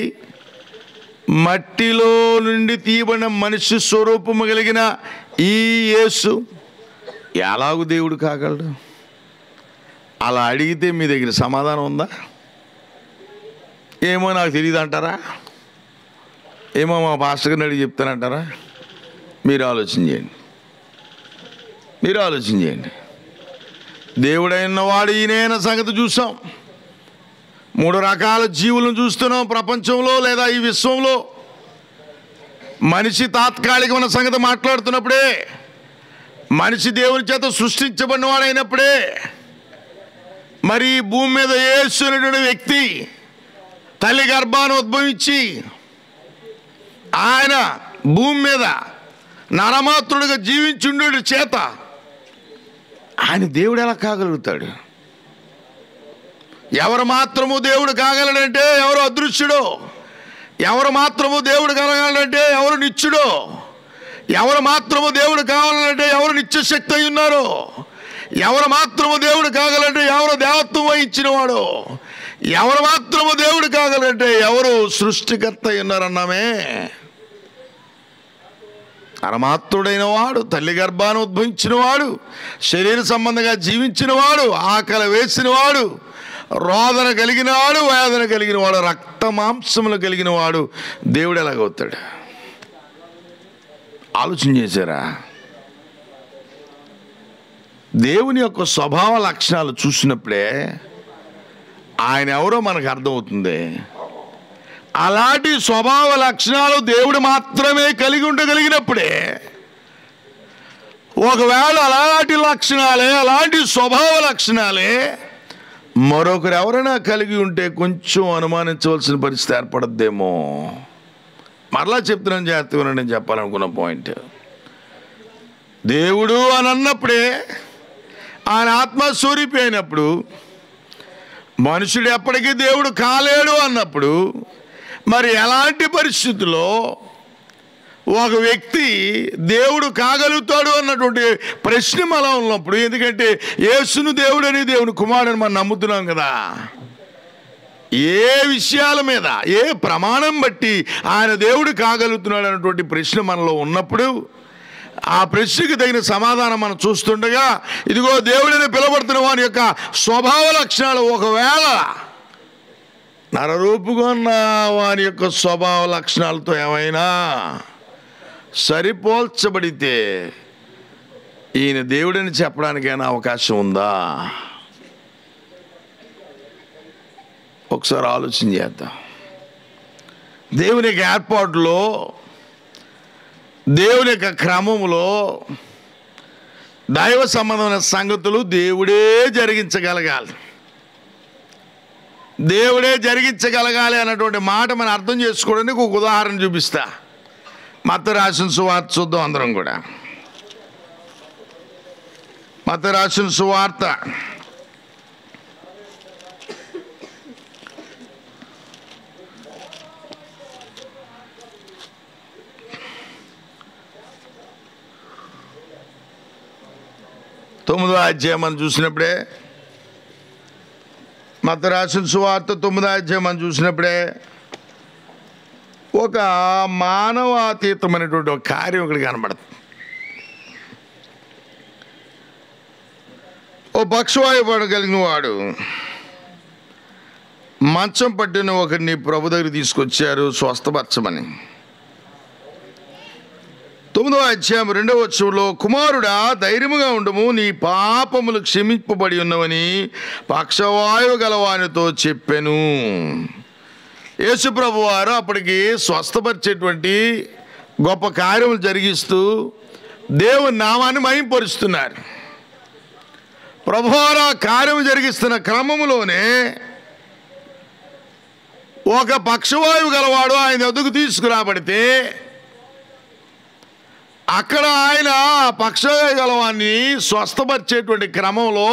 మట్టిలో నుండి తీయబడిన మనిషి స్వరూపము కలిగిన ఈ యేసు ఎలాగూ దేవుడు కాగలడు? అలా అడిగితే మీ దగ్గర సమాధానం ఉందా? ఏమో నాకు తెలియదు అంటారా? ఏమో మా పాస్టర్ గారిని అడిగి చెప్తానంటారా? మీరు ఆలోచన చేయండి. దేవుడైన వాడు ఈయన సంగతి చూసాం. 3 రకాల జీవులను చూస్తున్నాం ప్రపంచంలో లేదా ఈ విశ్వంలో. మనిషి తాత్కాలికమైన సంగతి మాట్లాడుతున్నప్పుడే, మనిషి దేవుని చేత సృష్టించబడిన వాడైనప్పుడే, మరి భూమి మీద యేసు అనేటువంటి వ్యక్తి తల్లి గర్భాన్ని ఉద్భవించి ఆయన భూమి మీద నరమాత్రుడిగా జీవించుండే చేత ఆయన దేవుడు ఎలా కాగలుగుతాడు? ఎవరు మాత్రము దేవుడు కాగలడంటే ఎవరు అదృశ్యుడో, ఎవరు మాత్రము దేవుడు కలగాలంటే ఎవరు నిత్యుడో, ఎవరు మాత్రము దేవుడు కావాలంటే ఎవరు నిత్యశక్తి అయి ఉన్నారో, ఎవరు మాత్రము దేవుడు కాగలంటే ఎవరు దేవత్వం వహించినవాడో, ఎవరు మాత్రము దేవుడు కాగలంటే ఎవరు సృష్టికర్త అయి ఉన్నారన్నామే. అరమాత్రుడైన వాడు, తల్లి గర్భాన్ని ఉద్భవించిన వాడు, శరీర సంబంధంగా జీవించిన వాడు, ఆకలి వేసిన వాడు, రోదన కలిగిన వాడు, వేదన కలిగిన వాడు, రక్త మాంసములు కలిగిన వాడు దేవుడు ఎలాగవుతాడు? ఆలోచన చేశారా? దేవుని యొక్క స్వభావ లక్షణాలు చూసినప్పుడే ఆయన ఎవరో మనకు అర్థమవుతుంది. అలాంటి స్వభావ లక్షణాలు దేవుడు మాత్రమే కలిగి ఉండగలిగినప్పుడే, ఒకవేళ అలాంటి లక్షణాలే, అలాంటి స్వభావ లక్షణాలే మరొకరు ఎవరైనా కలిగి ఉంటే కొంచెం అనుమానించవలసిన పరిస్థితి ఏర్పడద్దేమో. మరలా చెప్తున్నాను, జాగ్రత్తగా నేను చెప్పాలనుకున్న పాయింట్, దేవుడు అని అన్నప్పుడే ఆయన ఆత్మస్వరూపి అయినప్పుడు, మనుషుడు ఎప్పటికీ దేవుడు కాలేడు అన్నప్పుడు, మరి ఎలాంటి పరిస్థితుల్లో ఒక వ్యక్తి దేవుడు కాగలుగుతాడు అన్నటువంటి ప్రశ్న మనం ఉన్నప్పుడు, ఎందుకంటే యేసును దేవుడని దేవుని కుమారుడని మనం నమ్ముతున్నాం కదా, ఏ విషయాల మీద ఏ ప్రమాణం బట్టి ఆయన దేవుడు కాగలుగుతున్నాడు అన్నటువంటి ప్రశ్న మనలో ఉన్నప్పుడు, ఆ ప్రశ్నకు తగిన సమాధానం మనం చూస్తుండగా, ఇదిగో దేవుడిని పిలువబడుతున్న వాని యొక్క స్వభావ లక్షణాలు ఒకవేళ నరరూపుకున్న వాని యొక్క స్వభావ లక్షణాలతో ఏమైనా సరిపోల్చబడితే ఈయన దేవుడిని చెప్పడానికైనా అవకాశం ఉందా? ఒకసారి ఆలోచన చేద్దాం. దేవుని యొక్క ఏర్పాటులో, దేవుని యొక్క క్రమంలో దైవ సంబంధమైన సంగతులు దేవుడే జరిగించగలగాలి. దేవుడే జరిగించగలగాలి అన్నటువంటి మాట మనం అర్థం చేసుకోవడానికి ఒక ఉదాహరణ చూపిస్తా. మత్తయి రాసిన సువార్త చూద్దాం అందరం కూడా. మత్తయి రాసిన సువార్త 9వ అధ్యాయం మనం చూసినప్పుడే, మత్తయి రాసిన సువార్త 9వ అధ్యాయం మనం చూసినప్పుడే ఒక మానవాతీతమైనటువంటి ఒక కార్యం ఇక్కడ కనబడుతుంది. ఓ పక్షవాయువు కలిగిన వాడు మంచం పట్టిన ఒకరిని ప్రభు దగ్గర తీసుకొచ్చారు స్వస్థపరచమని. 9వ అధ్యాయం 2వ వచనంలో, కుమారుడా ధైర్యముగా ఉండుము, నీ పాపములు క్షమింపబడి ఉన్నవని పక్షవాయువు గలవానితో చెప్పెను. యేసుప్రభు వారు అప్పటికి స్వస్థపరిచేటువంటి గొప్ప కార్యములు జరిగిస్తూ దేవుని నామాన్ని మహింపరుస్తున్నారు. ప్రభువారు ఆ కార్యము జరిగిస్తున్న క్రమములోనే ఒక పక్షవాయువు గలవాడు ఆయన వద్దకు తీసుకురాబడితే, అక్కడ ఆయన పక్షవాయువు గలవాన్ని స్వస్థపరిచేటువంటి క్రమంలో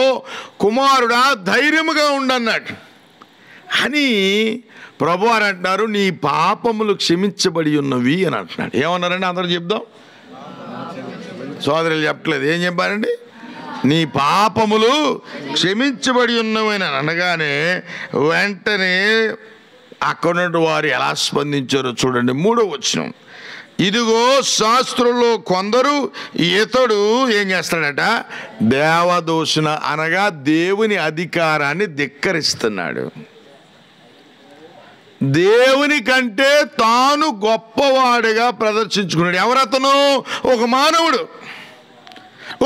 కుమారుడా ధైర్యముగా ఉండన్నాడు అని ప్రభువారు అంటున్నారు. నీ పాపములు క్షమించబడి ఉన్నవి అని అంటున్నాడు. ఏమన్నారండి? అందరూ చెప్దాం. సోదరులు చెప్పట్లేదు. ఏం చెప్పారండి? నీ పాపములు క్షమించబడి ఉన్నవి అని అనగానే వెంటనే అక్కడ వారు ఎలా స్పందించారో చూడండి. 3వ వచనం. ఇదిగో శాస్త్రుల్లో కొందరు ఇతడు ఏం చేస్తాడట, దేవదూషణ అనగా దేవుని అధికారాన్ని ధిక్కరిస్తున్నాడు. దేవుని కంటే తాను గొప్పవాడిగా ప్రదర్శించుకున్నాడు. ఎవరతను? ఒక మానవుడు.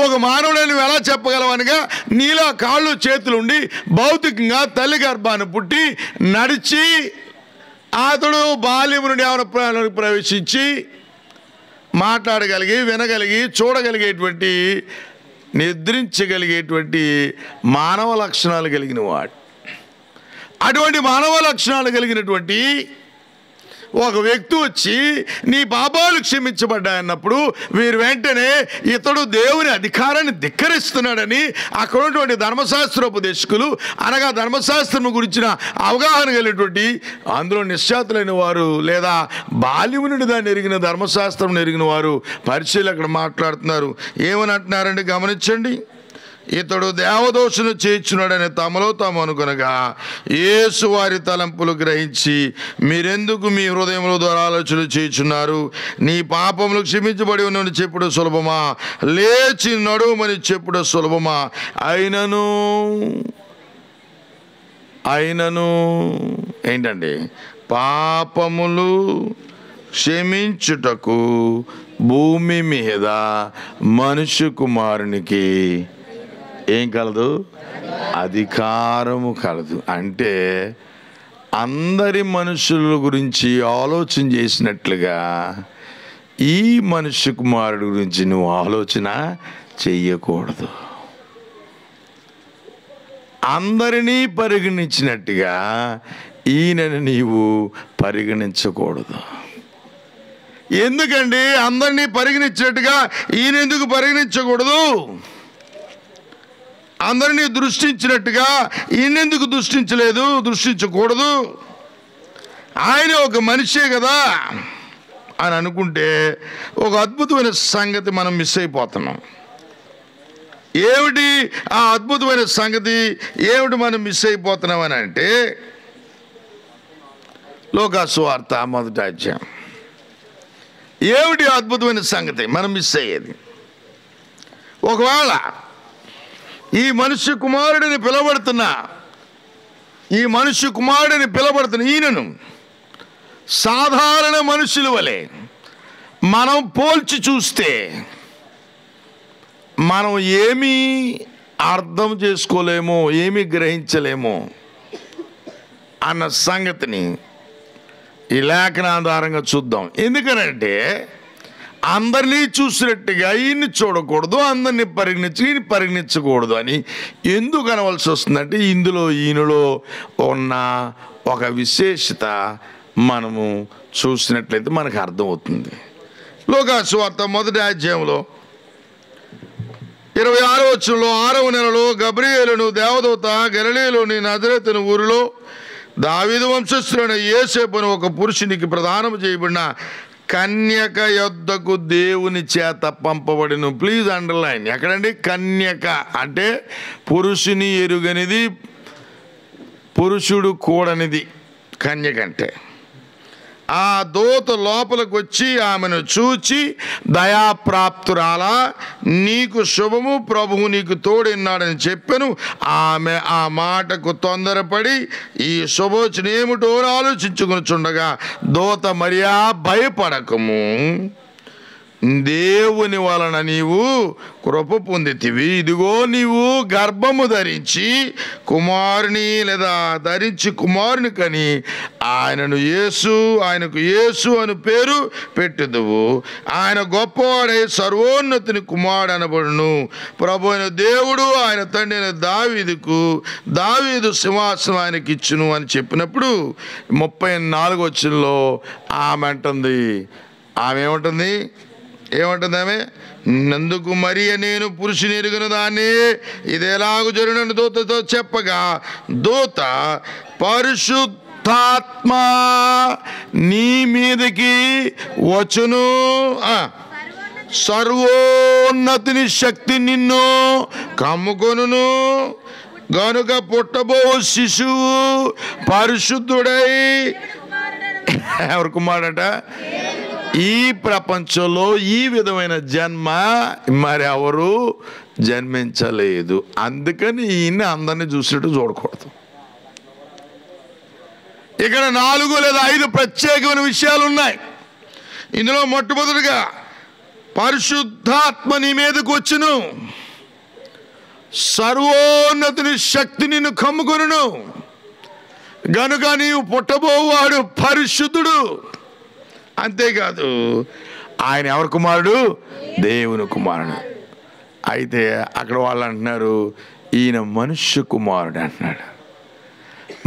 ఒక మానవుడని ఎలా చెప్పగలవనగా, నీలా కాళ్ళు చేతులుండి భౌతికంగా తల్లి గర్భాన్ని పుట్టి నడిచి అతడు బాల్యం నుండి యవ్వనంలోకి ప్రవేశించి మాట్లాడగలిగి వినగలిగి చూడగలిగేటువంటి నిద్రించగలిగేటువంటి మానవ లక్షణాలు కలిగిన వాడు. అటువంటి మానవ లక్షణాలు కలిగినటువంటి ఒక వ్యక్తి వచ్చి నీ పాపాలు క్షమించబడ్డాయన్నప్పుడు వీరు వెంటనే ఇతడు దేవుని అధికారాన్ని ధిక్కరిస్తున్నాడని అక్కడ ఉన్నటువంటి ధర్మశాస్త్రోపదేశకులు అనగా ధర్మశాస్త్రం గురించిన అవగాహన కలిగినటువంటి అందులో నిశ్చాతులైన వారు లేదా బాల్యము నుండి దాన్ని ఎరిగిన ధర్మశాస్త్రం ఎరిగిన వారు పరిచయలు అక్కడ మాట్లాడుతున్నారు. ఏమని అంటున్నారంటే గమనించండి. ఇతడు దేవదోషణ చేయించున్నాడని తమలో తాము అనుకొనగా యేసు వారి తలంపులు గ్రహించి, మీరెందుకు మీ హృదయంలో దురాలోచనలు చేయుచున్నారు? నీ పాపములు క్షమించబడి ఉన్నని చెప్పుడు సులభమా, లేచి నడుమని చెప్పుడు సులభమా? అయినను ఏంటండి, పాపములు క్షమించుటకు భూమి మీద మనుష్య కుమారునికి ఏం కలదు? అధికారము కలదు. అంటే అందరి మనుషుల గురించి ఆలోచన చేసినట్లుగా ఈ మనుష్య కుమారుడు గురించి నువ్వు ఆలోచన చెయ్యకూడదు. అందరినీ పరిగణించినట్టుగా ఈయనని నీవు పరిగణించకూడదు. ఎందుకండి అందరినీ పరిగణించినట్టుగా ఈయన ఎందుకు పరిగణించకూడదు? అందరినీ దృష్టించినట్టుగా ఈయనెందుకు దృష్టించకూడదు? ఆయన ఒక మనిషే కదా అని అనుకుంటే ఒక అద్భుతమైన సంగతి మనం మిస్ అయిపోతున్నాం. ఏమిటి ఆ అద్భుతమైన సంగతి? ఏమిటి మనం మిస్ అయిపోతున్నాం అని అంటే, లూకాసు వార్త 1వ అధ్యాయం. ఏమిటి అద్భుతమైన సంగతి మనం మిస్ అయ్యేది? ఒకవేళ ఈ మనుష్య కుమారుడిని పిలవబడుతున్న ఈయనను సాధారణ మనుషుల వలె మనం పోల్చి చూస్తే మనం ఏమీ అర్థం చేసుకోలేమో, ఏమీ గ్రహించలేమో అన్న సంగతిని ఈ లేఖనాధారంగా చూద్దాం. ఎందుకనంటే అందరినీ చూసినట్టుగా ఈయన్ని చూడకూడదు, అందరినీ పరిగణించకూడదు అని ఎందుకు అనవలసి వస్తుందంటే, ఇందులో ఈయనలో ఉన్న ఒక విశేషత మనము చూసినట్లయితే మనకు అర్థమవుతుంది. లూకాసు వార్త 1వ అధ్యాయంలో 26వ వచనంలో, 6వ నెలలో గబ్రియేలును దేవదూత గలిలయలోని నజరేతు ఊరిలో దావీదు వంశస్థుడైన యోసేపును ఒక పురుషునికి ప్రదానం చేయబడిన కన్యక యొద్దకు దేవుని చేత పంపబడిను. Please underline. ఎక్కడండి? కన్యక అంటే పురుషుని ఎరుగనిది, పురుషుడు కూడనిది కన్యక అంటే. ఆ దూత లోపలికి వచ్చి ఆమెను చూచి, దయాప్రాప్తురాలా, నీకు శుభము, ప్రభువు నీకు తోడున్నాడని చెప్పాను. ఆమె ఆ మాటకు తొందరపడి ఈ శుభోచన ఏమిటో ఆలోచించుకునిచుండగా దూత మరియా, భయపడకము, దేవుని వలన నీవు కృప పొందితివి. ఇదిగో నీవు గర్భము ధరించి కుమారుని కని ఆయనకు యేసు అని పేరు పెట్టుదువు. ఆయన గొప్పవాడై సర్వోన్నతుని కుమారుడు అనబడును. ప్రభు అయిన దేవుడు ఆయన తండ్రి అయిన దావీదు సింహాసనం ఆయనకి ఇచ్చును అని చెప్పినప్పుడు 34వ వచనంలో ఆమె ఏమంటుంది? ఆమె నందుకు మరియ, నేను పురుషుని ఎరుగను దాన్ని, ఇది ఎలాగూ జరుగునని దూతతో చెప్పగా, దూత పరిశుద్ధాత్మ నీ మీదకి వచ్చును, సర్వోన్నతుని శక్తి నిన్ను కమ్ముకొనును, గనుక పుట్టబో శిశువు పరిశుద్ధుడై ఎవరి కుమారుడట? ఈ ప్రపంచంలో ఈ విధమైన జన్మ మరి ఎవరు జన్మించలేదు. అందుకని ఈయన అందరినీ చూసినట్టు చూడకూడదు. ఇక్కడ 4 లేదా 5 ప్రత్యేకమైన విషయాలు ఉన్నాయి. ఇందులో మొట్టమొదటిగా పరిశుద్ధాత్మ నీ మీదకు వచ్చును, సర్వోన్నతుని శక్తి నిన్ను కమ్ముకొనును, గనుక నీవు పుట్టబోవాడు పరిశుద్ధుడు. అంతేకాదు ఆయన ఎవరి కుమారుడు? దేవుని కుమారుడు. అయితే అక్కడ వాళ్ళు అంటున్నారు ఈయన మనుష్య కుమారుడు అంటున్నాడు.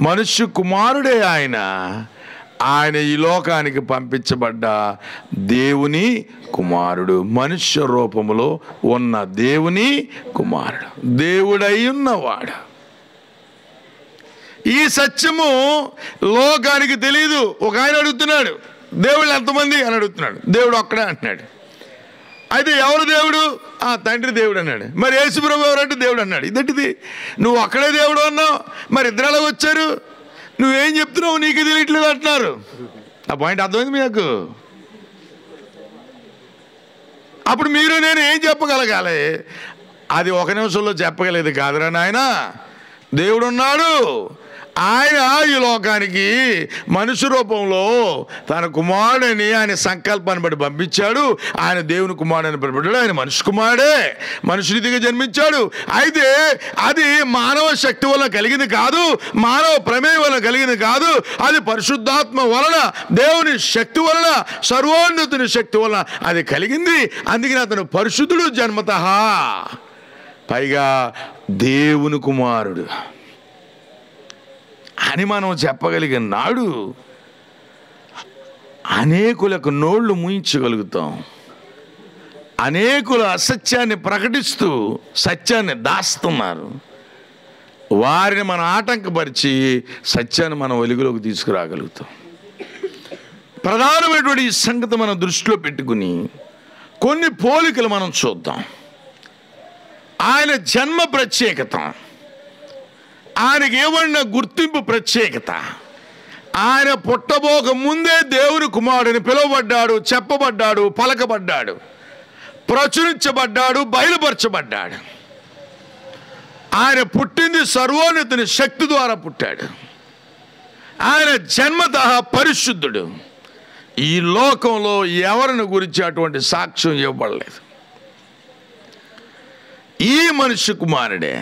మనుష్య కుమారుడే ఆయన. ఆయన ఈ లోకానికి పంపించబడ్డ దేవుని కుమారుడు, మనుష్య రూపములో ఉన్న దేవుని కుమారుడు, దేవుడై ఉన్నవాడు. ఈ సత్యము లోకానికి తెలియదు. ఒక ఆయన అడుగుతున్నాడు దేవుళ్ళు ఎంతమంది అని అడుగుతున్నాడు. దేవుడు ఒక్కడే అంటున్నాడు. అయితే ఎవరు దేవుడు? తండ్రి దేవుడు అన్నాడు. మరి యేసుప్రభు ఎవరంటే దేవుడు అన్నాడు. ఇదేంటిది? నువ్వు ఒక్కడే దేవుడు అన్నావు, మరి ఇద్దరు ఎలా వచ్చారు? నువ్వేం చెప్తున్నావు నీకు తెలియట్లేదు అంటున్నారు. ఆ పాయింట్ అర్థమైంది మీకు? అప్పుడు మీరు నేను ఏం చెప్పగలగాలి? అది 1 నిమిషంలో చెప్పగలేదు కాదురా నాయన. దేవుడు ఉన్నాడు. ఆయన ఈ లోకానికి మనుష్య రూపంలో తన కుమారుడిని ఆయన సంకల్పాన్ని బట్టి పంపించాడు. ఆయన దేవుని కుమారుడిని పిలువబడ్డాడు. ఆయన మనుష్య కుమారుడే, మనుషునిదిగా జన్మించాడు. అయితే అది మానవ శక్తి వల్ల కలిగింది కాదు, మానవ ప్రమేయం వల్ల కలిగింది కాదు. అది పరిశుద్ధాత్మ వలన, దేవుని శక్తి వలన, సర్వోన్నతుని శక్తి వలన అది కలిగింది. అందుకని అతను పరిశుద్ధుడు జన్మతః. పైగా దేవుని కుమారుడు అని మనం చెప్పగలిగిన నాడు అనేకులకు నోళ్లు మూయించగలుగుతాం. అనేకులు అసత్యాన్ని ప్రకటిస్తూ సత్యాన్ని దాస్తున్నారు. వారిని మనం ఆటంకపరిచి సత్యాన్ని మనం వెలుగులోకి తీసుకురాగలుగుతాం. ప్రధానమైనటువంటి ఈ సంగతి మనం దృష్టిలో పెట్టుకుని కొన్ని పోలికలు మనం చూద్దాం. ఆయన జన్మ ప్రత్యేకత, ఆయనకి ఏమన్నా గుర్తింపు ప్రత్యేకత. ఆయన పుట్టబోక ముందే దేవుని కుమారుడిని పిలువబడ్డాడు, చెప్పబడ్డాడు, పలకబడ్డాడు, ప్రచురించబడ్డాడు, బయలుపరచబడ్డాడు. ఆయన పుట్టింది సర్వోన్నతుని శక్తి ద్వారా పుట్టాడు. ఆయన జన్మతః పరిశుద్ధుడు. ఈ లోకంలో ఎవరిని గురించి అటువంటి సాక్ష్యం ఇవ్వబడలేదు. ఈ మనుష్య కుమారుడే,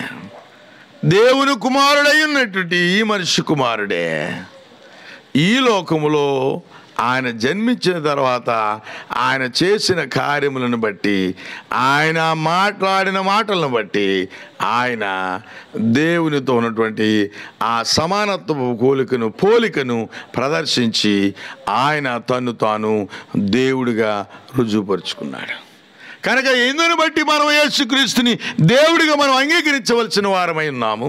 దేవుని కుమారుడై ఉన్నటువంటి ఈ మనుష్య కుమారుడే ఈ లోకములో ఆయన జన్మించిన తర్వాత ఆయన చేసిన కార్యములను బట్టి, ఆయన మాట్లాడిన మాటలను బట్టి ఆయన దేవునితో ఉన్నటువంటి ఆ సమానత్వ పోలికను ప్రదర్శించి ఆయన తను తాను దేవుడిగా రుజువుపరుచుకున్నాడు. కనుక ఇందుని బట్టి మనం యేసుక్రీస్తుని దేవుడిగా మనం అంగీకరించవలసిన వారమై ఉన్నాము.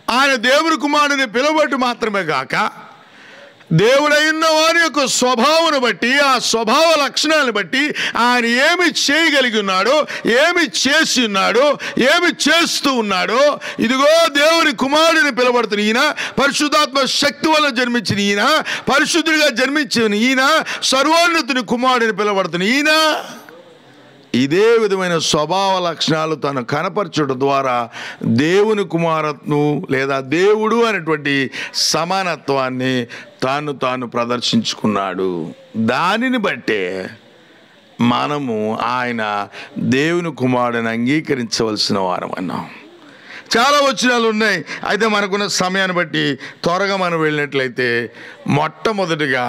ఆయన దేవుని కుమారుని పిలువబట్టి మాత్రమే కాక దేవుడై ఉన్న వారి యొక్క స్వభావాన్ని బట్టి, ఆ స్వభావ లక్షణాలను బట్టి ఆయన ఏమి చేయగలిగి ఉన్నాడో, ఏమి చేసి ఉన్నాడో, ఏమి చేస్తూ ఉన్నాడో, ఇదిగో దేవుని కుమారుడిని పిలువబడుతున్న ఈయన, పరిశుద్ధాత్మ శక్తి వల్ల జన్మించిన ఈయన, పరిశుద్ధుడిగా జన్మించిన ఈయన, సర్వోన్నతుని కుమారుడిని పిలువబడుతున్న ఈయన, ఇదే విధమైన స్వభావ లక్షణాలు తను కనపరచడం ద్వారా దేవుని కుమారత్ను లేదా దేవుడు అనేటువంటి సమానత్వాన్ని తాను ప్రదర్శించుకున్నాడు. దానిని బట్టే మనము ఆయన దేవుని కుమారుడిని అంగీకరించవలసిన వారం అన్నాం. చాలా వచనాలు ఉన్నాయి. అయితే మనకున్న సమయాన్ని బట్టి త్వరగా మనం వెళ్ళినట్లయితే మొట్టమొదటిగా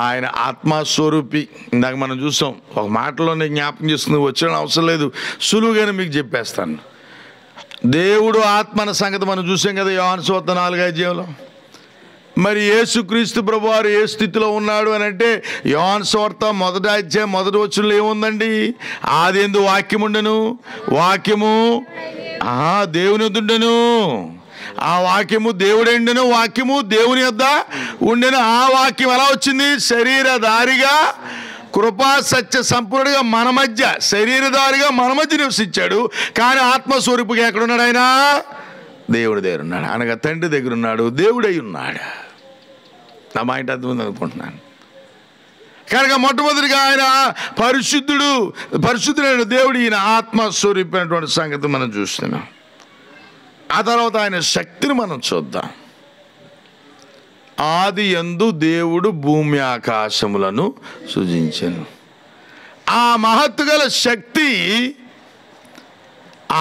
ఆయన ఆత్మస్వరూపి. ఇందాక మనం చూసాం. ఒక మాటలోనే జ్ఞాపకం చేస్తుంది, వచ్చిన అవసరం లేదు, సులువుగానే మీకు చెప్పేస్తాను. దేవుడు ఆత్మ అన్న సంగతి మనం చూసాం కదా యోహాను సువార్త 4వ అధ్యాయంలో. మరి యేసుక్రీస్తు ప్రభువారు ఏ స్థితిలో ఉన్నాడు అని అంటే యోహాను సువార్త 1వ అధ్యాయం 1వ వచనంలో ఏముందండి? ఆదియందు వాక్యం ఉండెను, వాక్యము దేవుని యొద్ద ఉండెను, ఆ వాక్యము దేవుడెండెను, వాక్యము దేవుని యొద్ద ఉండెను. ఆ వాక్యం ఎలా వచ్చింది? శరీరధారిగా కృపా సత్య సంపూర్ణుడిగా మన మధ్య, శరీరధారిగా మన మధ్య నివసించాడు. కానీ ఆత్మస్వరూపుగా ఎక్కడున్నాడు ఆయన? దేవుడి దగ్గర ఉన్నాడు. అనగా తండ్రి దగ్గర ఉన్నాడు, దేవుడై ఉన్నాడు. నా మాట అర్థమైంది అనుకుంటున్నాను. కనుక మొట్టమొదటిగా ఆయన పరిశుద్ధుడైన దేవుడు, ఈయన ఆత్మస్వరూపమైనటువంటి సంగతి మనం చూస్తున్నాం. ఆ తర్వాత ఆయన శక్తిని మనం చూద్దాం. ఆది యందు దేవుడు భూమి ఆకాశములను సృజించెను. ఆ మహత్తు గల శక్తి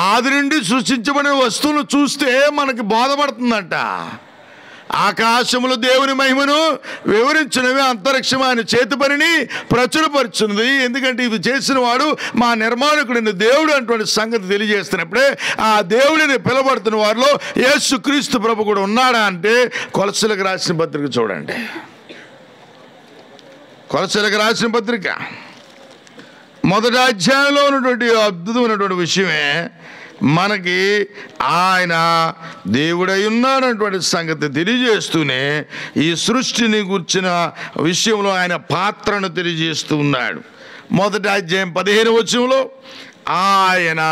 ఆది నుండి సృష్టించబడిన వస్తువులు చూస్తే మనకి బోధపడుతుందంట. ఆకాశములు దేవుని మహిమను వివరించినవి, అంతరిక్షం ఆయన చేతి పనిని ప్రచురపరుచున్నది. ఎందుకంటే ఇవి చేసిన వాడు మా నిర్మాణకుడిని దేవుడు అటువంటి సంగతి తెలియజేస్తున్నప్పుడే ఆ దేవుడిని పిలబడుతున్న వారిలో యేసుక్రీస్తు ప్రభు కూడా ఉన్నాడా అంటే, కొలసలకు రాసిన పత్రిక చూడండి. కొలసలకు రాసిన పత్రిక మొదటి అధ్యాయంలో ఉన్నటువంటి అద్భుతమైనటువంటి విషయమే మనకి ఆయన దేవుడై ఉన్నాడన్నటువంటి సంగతి తెలియజేస్తూనే ఈ సృష్టిని గుర్చిన విషయంలో ఆయన పాత్రను తెలియజేస్తూ ఉన్నాడు. మొదటి అధ్యాయం 15వ వచనంలో ఆయన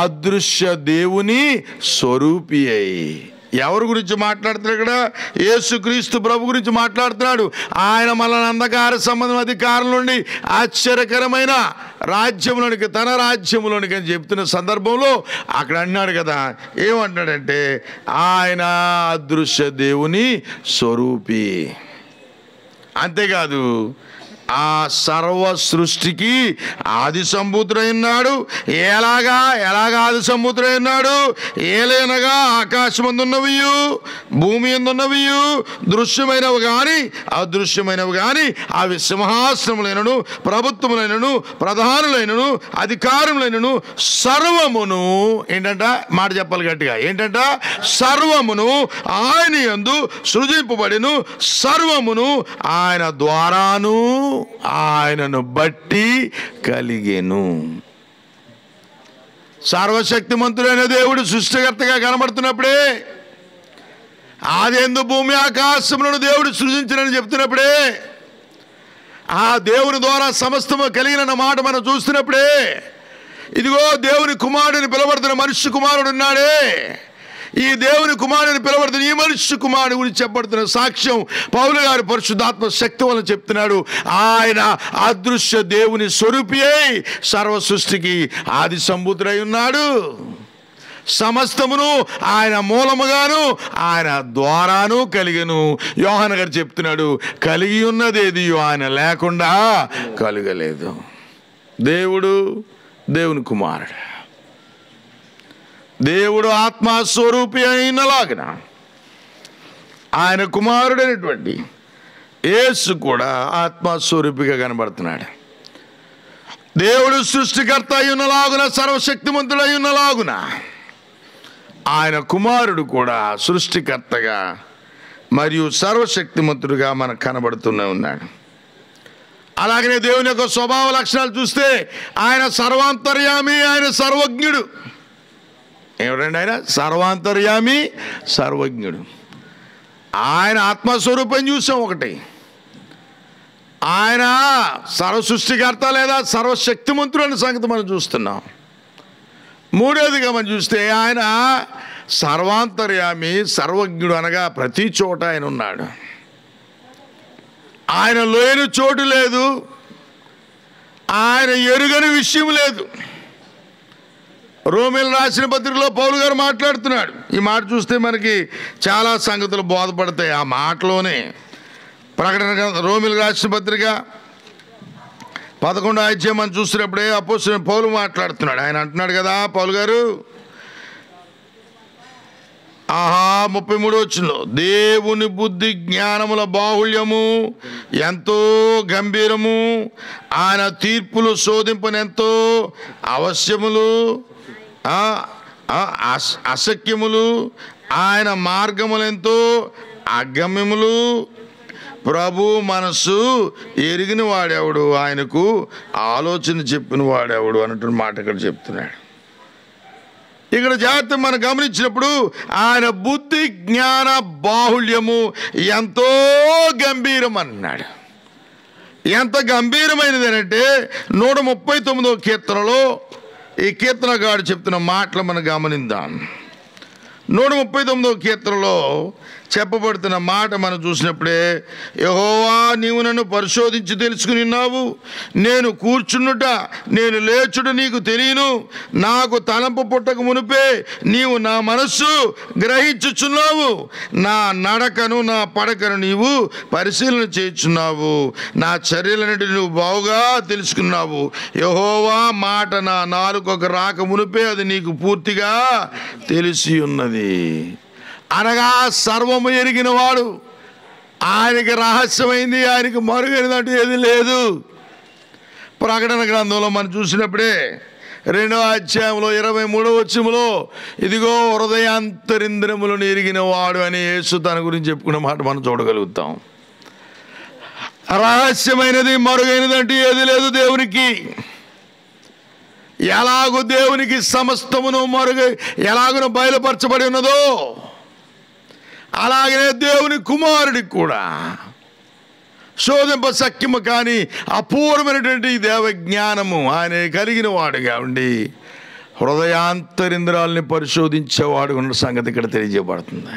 అదృశ్య దేవుని స్వరూపి అయి. ఎవరి గురించి మాట్లాడుతున్నాడు ఇక్కడ? యేసుక్రీస్తు ప్రభు గురించి మాట్లాడుతున్నాడు. ఆయన మనల్ని అంధకార సంబంధం అధికారం నుండి ఆశ్చర్యకరమైన రాజ్యంలోనికి, తన రాజ్యంలోనికి అని చెప్తున్న సందర్భంలో అక్కడ అన్నాడు కదా, ఏమంటాడంటే ఆయన అదృశ్య దేవుని స్వరూపి. అంతేకాదు ఆ సర్వ సృష్టికి ఆది సంభూతుడై ఉన్నాడు. ఎలాగా ఆది సంభూతుడై ఉన్నాడు? ఏలైనగా ఆకాశమందున్నవి, భూమి అందున్నవి, దృశ్యమైనవి కానీ అదృశ్యమైనవి కానీ, అవి సింహాసనములైనను, ప్రభుత్వములైనను, ప్రధానులైనను, అధికారములైనను, సర్వమును ఏంటంట? మాట చెప్పాలి గట్టిగా, ఏంటంట? సర్వమును ఆయన యందు సృజింపబడిను, సర్వమును ఆయన ద్వారాను ఆయనను బట్టి కలిగెను. సర్వశక్తిమంతుడైన దేవుడు సృష్టికర్తగా కనబడుతున్నప్పుడే, ఆదియందు భూమి ఆకాశములను దేవుడు సృజించినని చెప్తున్నప్పుడే, ఆ దేవుని ద్వారా సమస్తము కలిగిన మాట మనం చూస్తున్నప్పుడే, ఇదిగో దేవుని కుమారుడిని పిలవడుతున్న మనుష్య కుమారుడు ఉన్నాడే, ఈ దేవుని కుమారుని పిలవడుతున్న ఈ మనుష్య కుమారుని గురించి చెప్పబడుతున్న సాక్ష్యం పౌలు గారు పరిశుద్ధాత్మ శక్తి వల్ల చెప్తున్నాడు. ఆయన అదృశ్య దేవుని స్వరూపి అయి సర్వ సృష్టికి ఆది సంభూతుడై ఉన్నాడు. సమస్తమును ఆయన మూలముగాను ఆయన ద్వారాను కలిగను. యోహాను గారు చెప్తున్నాడు, కలిగి ఉన్నదేది ఆయన లేకుండా కలగలేదు. దేవుడు దేవుని కుమారుడు, దేవుడు ఆత్మస్వరూపి అయినలాగిన ఆయన కుమారుడైనటువంటి యేసు కూడా ఆత్మస్వరూపిగా కనబడుతున్నాడు. దేవుడు సృష్టికర్త అయినలాగున, సర్వశక్తిమంతుడై ఉన్నలాగున ఆయన కుమారుడు కూడా సృష్టికర్తగా మరియు సర్వశక్తిమంతుడుగా మనకు కనబడుతూనే ఉన్నాడు. అలాగనే దేవుని యొక్క స్వభావ లక్షణాలు చూస్తే ఆయన సర్వాంతర్యామి, ఆయన సర్వజ్ఞుడు. ఏమిటండి? ఆయన సర్వాంతర్యామి, సర్వజ్ఞుడు. ఆయన ఆత్మస్వరూపం చూసాం ఒకటి, ఆయన సర్వ సృష్టికర్త లేదా సర్వశక్తిమంతుడు అనే సంగతి మనం చూస్తున్నాం. మూడోదిగా మనం చూస్తే ఆయన సర్వాంతర్యామి, సర్వజ్ఞుడు అనగా ప్రతి చోట ఆయన ఉన్నాడు. ఆయన లేని చోటు లేదు, ఆయన ఎరుగని విషయం లేదు. రోమీయులు రాసిన పత్రికలో పౌలు గారు మాట్లాడుతున్నాడు. ఈ మాట చూస్తే మనకి చాలా సంగతులు బోధపడతాయి ఆ మాటలోనే. ప్రకటన రోమీయులు రాసిన పత్రిక 11వ అధ్యాయం మనం చూసినప్పుడే అపోస్తలుడైన పౌలు మాట్లాడుతున్నాడు. ఆయన అంటున్నాడు కదా, పౌలు గారు 33వ వచనంలో, దేవుని బుద్ధి జ్ఞానముల బాహుళ్యము ఎంతో గంభీరము, ఆయన తీర్పులు శోధింపనెంతో అవశ్యములు, అశక్యములు, ఆయన మార్గములెంతో అగమ్యములు, ప్రభు మనస్సు ఎరిగిన వాడెవడు, ఆయనకు ఆలోచన చెప్పిన వాడెవడు అన్నటువంటి మాట ఇక్కడ చెప్తున్నాడు. ఇక్కడ జాగ్రత్త మనం గమనించినప్పుడు ఆయన బుద్ధి జ్ఞాన బాహుళ్యము ఎంతో గంభీరం అన్నాడు. ఎంత గంభీరమైనది అంటే 139వ కీర్తనలో ఈ కీర్తనగాడు చెప్తున్న మాటలు మనం గమనిద్దాం. 139వ కీర్తనలో చెప్పబడుతున్న మాట మనం చూసినప్పుడే, యెహోవా నీవు నన్ను పరిశోధించి తెలుసుకుని ఉన్నావు, నేను కూర్చున్నుట నేను లేచుట నీకు తెలియను, నాకు తలంపు పుట్టక మునిపే నీవు నా మనస్సు గ్రహించుచున్నావు, నా నడకను నా పడకను నీవు పరిశీలన చేయుచున్నావు, నా చర్యలన్నిటిని నువ్వు బావుగా తెలుసుకున్నావు. యెహోవా మాట నా నాలుకకు రాక మునిపే అది నీకు పూర్తిగా తెలిసి ఉన్నది. అనగా సర్వము ఎరిగిన వాడు, ఆయనకి రహస్యమైంది, ఆయనకి మరుగైనదంటూ ఏది లేదు. ప్రకటన గ్రంథంలో మనం చూసినప్పుడే 2వ అధ్యాయంలో 23వ వచనంలో, ఇదిగో హృదయాంతరింద్రములను ఎరిగిన వాడు అని యేసు తన గురించి చెప్పుకున్న మాట మనం చూడగలుగుతాం. రహస్యమైనది మరుగైనదంటూ ఏది లేదు దేవునికి. ఎలాగూ దేవునికి సమస్తమును ఎలాగూ బయలుపరచబడి ఉన్నదో అలాగనే దేవుని కుమారుడికి కూడా శోధింప సఖ్యము కానీ అపూర్వమైనటువంటి దేవ జ్ఞానము ఆయన కలిగిన వాడుగా ఉండి హృదయాంతరింద్రాలని పరిశోధించేవాడు ఉన్న సంగతి ఇక్కడ తెలియజేయబడుతుంది.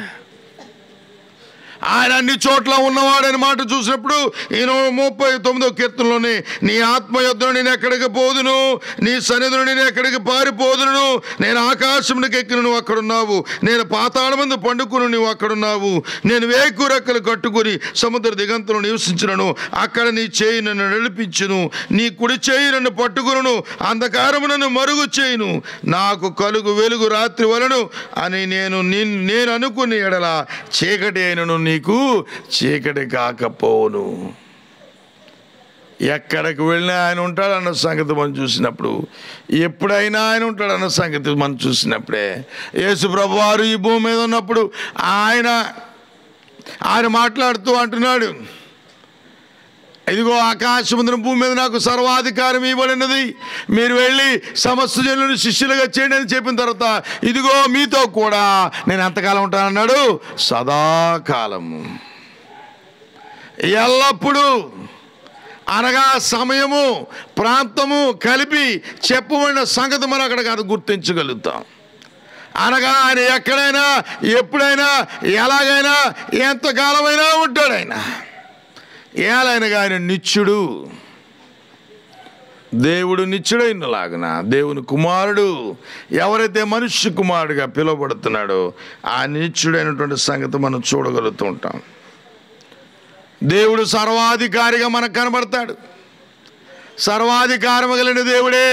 ఆయన అన్ని చోట్ల ఉన్నవాడని మాట చూసినప్పుడు ఈ 39వ కీర్తనలోని, నీ ఆత్మ యొద్దను నేను ఎక్కడికి పోదును, నీ సన్నిధిలో నేను ఎక్కడికి పారిపోదును, నేను ఆకాశమునికి ఎక్కిన నువ్వు అక్కడున్నావు, నేను పాతాళమందు పండుకుని నువ్వు అక్కడున్నావు, నేను వేకు రెక్కలు కట్టుకుని సముద్ర దిగంతులు నివసించును, అక్కడ నీ చేయి నన్ను నడిపించును, నీ కుడి చేయి నన్ను పట్టుకును, అంధకారము నన్ను మరుగు చేయును, నాకు కలుగు వెలుగు రాత్రి వలను అని నేను అనుకుని ఎడల చీకటి అయినను నీకు చీకటి కాకపోను. ఎక్కడికి వెళ్ళినా ఆయన ఉంటాడన్న సంగతి మనం చూసినప్పుడు, ఎప్పుడైనా ఆయన ఉంటాడన్న సంగతి మనం చూసినప్పుడే, యేసు ప్రభువు వారు ఈ భూమి మీద ఉన్నప్పుడు ఆయన మాట్లాడుతూ అంటున్నాడు, ఇదిగో ఆకాశముందున భూమి మీద నాకు సర్వాధికారం ఇవ్వబడినది, మీరు వెళ్ళి సమస్త జనులను శిష్యులుగా చేయండి అని చెప్పిన తర్వాత, ఇదిగో మీతో కూడా నేను ఎంతకాలం ఉంటానన్నాడు, సదాకాలము, ఎల్లప్పుడూ. అనగా సమయము ప్రాంతము కలిపి చెప్పబడిన సంగతి మనం అక్కడ కాదు గుర్తించగలుగుతాం. అనగా ఆయన ఎక్కడైనా ఎప్పుడైనా ఎలాగైనా ఎంతకాలమైనా ఉంటాడు. ఏలైనగా ఆయన నిత్యుడు, దేవుడు నిత్యుడైనలాగున దేవుని కుమారుడు ఎవరైతే మనుష్య కుమారుడుగా పిలువబడుతున్నాడో ఆ నిత్యుడైనటువంటి సంగతి మనం చూడగలుగుతూ ఉంటాం. దేవుడు సర్వాధికారిగా మనకు కనబడతాడు. సర్వాధికారం కలిగిన దేవుడే.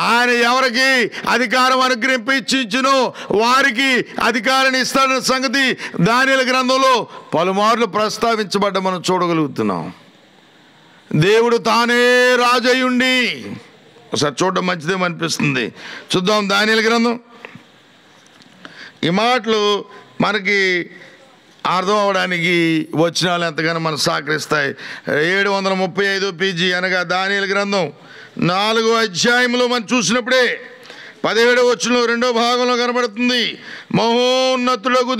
ఆయన ఎవరికి అధికారం అనుగ్రహించినో వారికి అధికారాన్ని ఇస్తాడన్న సంగతి దానియేలు గ్రంథంలో పలుమార్లు ప్రస్తావించబడ్డ మనం చూడగలుగుతున్నాం. దేవుడు తానే రాజు అయి ఉండి, ఒకసారి చూడడం మంచిదేమనిపిస్తుంది. చూద్దాం దానియేలు గ్రంథం. ఈ మాటలు మనకి అర్థం అవడానికి వచనాలు ఎంతగానో మనం సహకరిస్తాయి. 735 పేజీ అనగా దానియేలు గ్రంథం 4వ అధ్యాయంలో మనం చూసినప్పుడే 17వ వచనంలో 2వ భాగంలో కనబడుతుంది, మహోన్నతులకు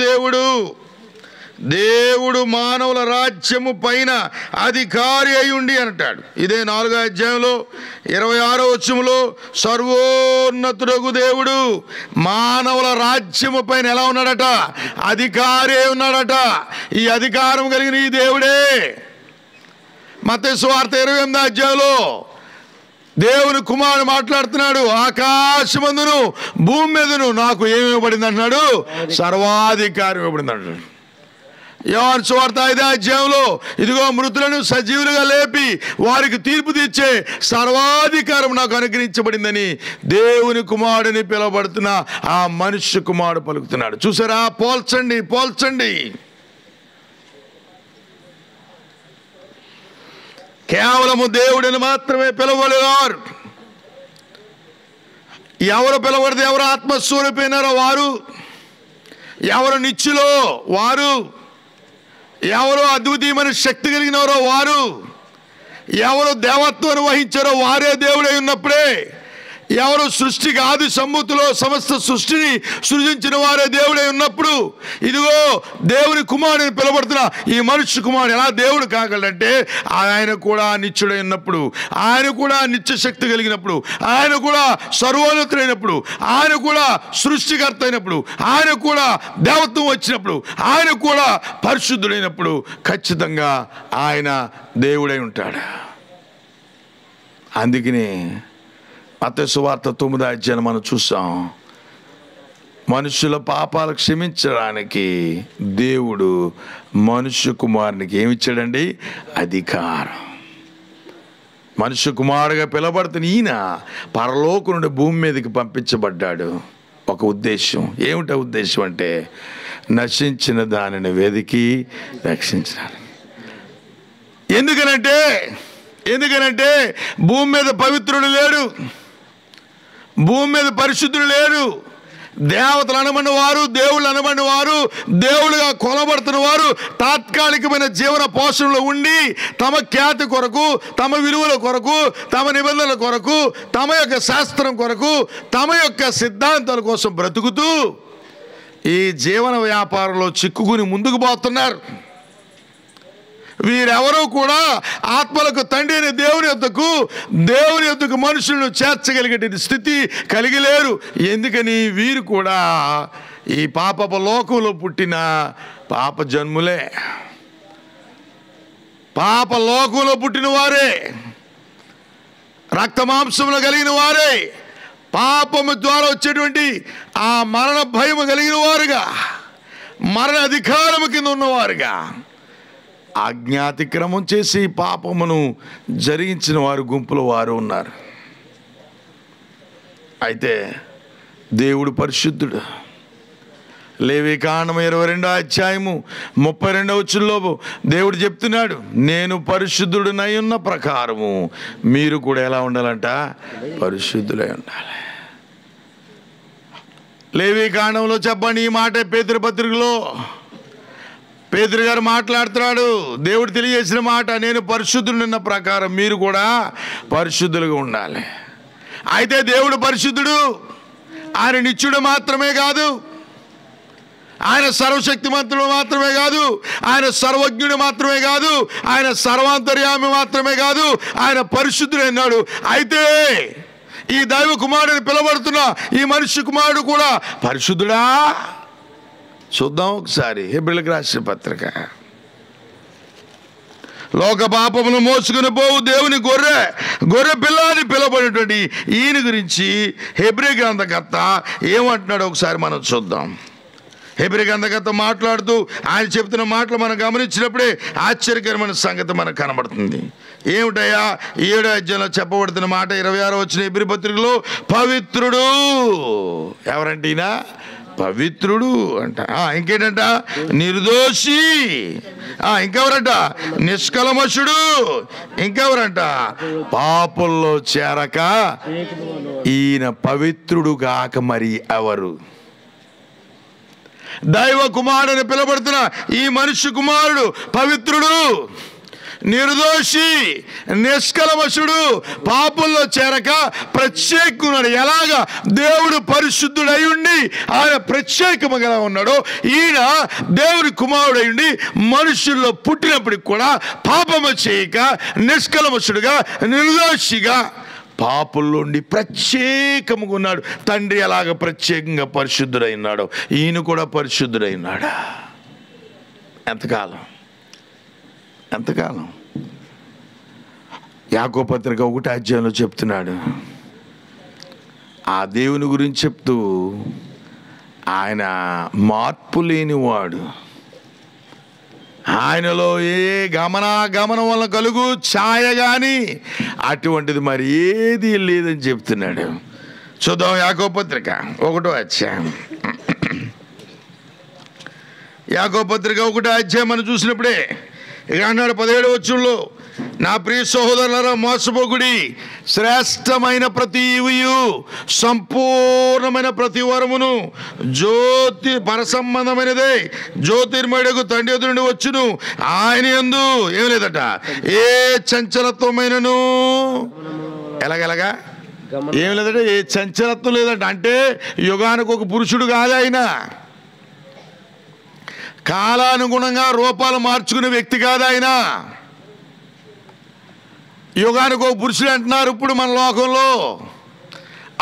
దేవుడు మానవుల రాజ్యము పైన అధికారి అయి ఉండి అంటాడు. ఇదే 4వ అధ్యాయంలో 26వ వచనంలో సర్వోన్నతుడగు దేవుడు మానవుల రాజ్యము పైన ఎలా ఉన్నాడట, అధికారి అయి ఉన్నాడట. ఈ అధికారం కలిగిన ఈ దేవుడే మత్తయి సువార్త 28వ అధ్యాయంలో దేవుని కుమారుడు మాట్లాడుతున్నాడు, ఆకాశమందును భూమి మీదను నాకు ఏమి ఇవ్వబడింది అంటున్నాడు, సర్వాధికారం ఇవ్వబడింది అంటాడు. యోహాను సువార్త 5వ అధ్యాయంలో ఇదిగో మృతులను సజీవులుగా లేపి వారికి తీర్పు తీర్చే సర్వాధికారం నాకు అనుగ్రహించబడిందని దేవుని కుమారుడిని పిలువబడుతున్న ఆ మనుష్య కుమారుడు పలుకుతున్నాడు. చూసారా, పోల్చండి. కేవలము దేవుడిని మాత్రమే పిలవలేవారు. ఎవరు పిలవడితే ఎవరు ఆత్మస్వరూపైనారో వారు, ఎవరు నిత్యులో వారు, ఎవరు అద్వితీయమైన శక్తి కలిగినవారో వారు, ఎవరు దేవత్వాన్ని వహించారో వారే దేవుడై ఉన్నప్పుడే ఎవరు సృష్టికి ఆది సంభూతిలో సమస్త సృష్టిని సృజించిన వారే దేవుడై ఉన్నప్పుడు, ఇదిగో దేవుని కుమారుని పిలబడుతున్న ఈ మనుష్య కుమారుడు ఎలా దేవుడు కాగలంటే, ఆయన కూడా నిత్యుడై ఉన్నప్పుడు, ఆయన కూడా నిత్య శక్తి కలిగినప్పుడు, ఆయన కూడా సర్వోన్నతుడైనప్పుడు, ఆయన కూడా సృష్టికర్త అయినప్పుడు, ఆయన కూడా దేవత్వం వచ్చినప్పుడు, ఆయన కూడా పరిశుద్ధుడైనప్పుడు ఖచ్చితంగా ఆయన దేవుడై ఉంటాడు. అందుకని మత్తయి సువార్త 9వ అధ్యాయం మనం చూసాం. మనుషుల పాపాలు క్షమించడానికి దేవుడు మనుష్య కుమారునికి ఏమిచ్చాడండి? అధికారం. మనుష్య కుమారుగా పిలబడుతున్న ఈయన పరలోకం నుండి భూమి మీదకి పంపించబడ్డాడు. ఒక ఉద్దేశం. ఏమిటా ఉద్దేశం అంటే, నశించిన దానిని వెదికి రక్షించడానికి. ఎందుకనంటే భూమి మీద పవిత్రుడు లేడు, భూమి మీద పరిశుద్ధుడు లేడు. దేవతలు అనబడిన వారు, దేవుళ్ళు అనబడిన వారు, దేవుళ్ళుగా కొలబడుతున్న వారు తాత్కాలికమైన జీవన పోషణలో ఉండి తమ ఖ్యాతి కొరకు, తమ విలువల కొరకు, తమ నిబంధనల కొరకు, తమ యొక్క శాస్త్రం కొరకు, తమ యొక్క సిద్ధాంతాల కోసం బ్రతుకుతూ ఈ జీవన వ్యాపారంలో చిక్కుకుని ముందుకు పోతున్నారు. వీరెవరూ కూడా ఆత్మలకు తండ్రి అయిన దేవుని యొద్దకు మనుషులను చేర్చగలిగే స్థితి కలిగి లేరు. ఎందుకని? వీరు కూడా ఈ పాపపు లోకంలో పుట్టిన పాప జన్ములే, పాప లోకంలో పుట్టిన వారే, రక్త మాంసములు కలిగిన వారే, పాపము ద్వారా వచ్చేటువంటి ఆ మరణ భయము కలిగిన వారుగా, మరణ అధికారము కింద ఉన్నవారుగా, ఆజ్ఞాతిక్రమం చేసి పాపమును జరిగించిన వారు గుంపులో వారు ఉన్నారు. అయితే దేవుడు పరిశుద్ధుడు. లేవికాండము 22వ అధ్యాయము 32వ వచనంలో దేవుడు చెప్తున్నాడు, నేను పరిశుద్ధుడినై ఉన్న ప్రకారము మీరు కూడా ఎలా ఉండాలంట? పరిశుద్ధులై ఉండాలి. లేవికాండంలో చెప్పండి ఈ మాట. పేతురు పత్రికలో పేతురు గారు మాట్లాడుతున్నాడు. దేవుడు తెలియజేసిన మాట, నేను పరిశుద్ధుడున్న ప్రకారం మీరు కూడా పరిశుద్ధులుగా ఉండాలి. అయితే దేవుడు పరిశుద్ధుడు. ఆయన నిత్యుడు మాత్రమే కాదు, ఆయన సర్వశక్తిమంతుడు మాత్రమే కాదు, ఆయన సర్వజ్ఞుడు మాత్రమే కాదు, ఆయన సర్వాంతర్యామి మాత్రమే కాదు, ఆయన పరిశుద్ధుడు అన్నాడు. అయితే ఈ దైవ కుమారుడిని పిలబడుతున్న ఈ మనుష్య కుమారుడు కూడా పరిశుద్ధుడా? చూద్దాం ఒకసారి హెబ్రీయులకు రాసిన పత్రిక. లోక పాపమును మోసుకుని పోవు దేవుని గొర్రె పిల్లని పిలబడినటువంటి ఈయన గురించి హెబ్రీ గ్రంథకర్త ఏమంటున్నాడో ఒకసారి మనం చూద్దాం. హెబ్రీ గ్రంథకర్త మాట్లాడుతూ ఆయన చెప్తున్న మాటలు మనం గమనించినప్పుడే ఆశ్చర్యకరమైన సంగతి మనకు కనబడుతుంది. ఏమిటయ్యా? 7వ అధ్యాయంలో చెప్పబడుతున్న మాట 26వ వచనం హెబ్రీ పత్రికలో, పవిత్రుడు. ఎవరంటే ఈయన? పవిత్రుడు అంట. ఇంకేంటంట? నిర్దోషి. ఇంకెవరంట? నిష్కలమషుడు. ఇంకెవరంట? పాపుల్లో చేరక ఈయన పవిత్రుడు గాక మరి ఎవరు? దైవ కుమారుని పిలబడుతున్న ఈ మనుష్య కుమారుడు పవిత్రుడు, నిర్దోషి, నిష్కలమషుడు, పాపుల్లో చేరక ప్రత్యేకున్నాడు. ఎలాగా? దేవుడు పరిశుద్ధుడై ఉండి ఆయన ప్రత్యేకముగా ఉన్నాడో, ఈయన దేవుడి కుమారుడై ఉండి మనుషుల్లో పుట్టినప్పటికి కూడా పాపము చేయక నిష్కలమషుడుగా, నిర్దోషిగా, పాపుల్లో ఉండి ప్రత్యేకముగా ఉన్నాడు. తండ్రి ఎలాగ ప్రత్యేకంగా పరిశుద్ధుడై ఉన్నాడో ఈయన కూడా పరిశుద్ధుడై ఉన్నాడా? ఎంతకాలం? యాకోబు పత్రిక 1వ అధ్యాయంలో చెప్తున్నాడు. ఆ దేవుని గురించి చెప్తూ ఆయన మార్పు లేనివాడు, ఆయనలో ఏ గమనం వల్ల కలుగు ఛాయ కానీ అటువంటిది మరి ఏది లేదని చెప్తున్నాడు. చూద్దాం యాకోబు పత్రిక 1వ అధ్యాయం. యాకోబు పత్రిక 1వ అధ్యాయం మనం చూసినప్పుడే ఇక అన్నాడు 17వ వచనంలో, నా ప్రియ సహోదరులారా మోసపోకుడి, శ్రేష్టమైన ప్రతి ఈవియు సంపూర్ణమైన ప్రతి వరమును జ్యోతి పరసంబంధమైనదే జ్యోతిర్మయుడకు తండ్రి ఎదురు నుండి వచ్చును. ఆయన యందు ఏం లేదట ఏ చంచలత్వమైనను ఎలాగెలాగా ఏం లేదంటే ఏ చంచలత్వం లేదంట. అంటే యుగానికి ఒక పురుషుడు కాదు ఆయన, కాలానుగుణంగా రూపాలు మార్చుకునే వ్యక్తి కాదు ఆయన. యుగానికి ఒక పురుషుడు అంటున్నారు ఇప్పుడు మన లోకంలో.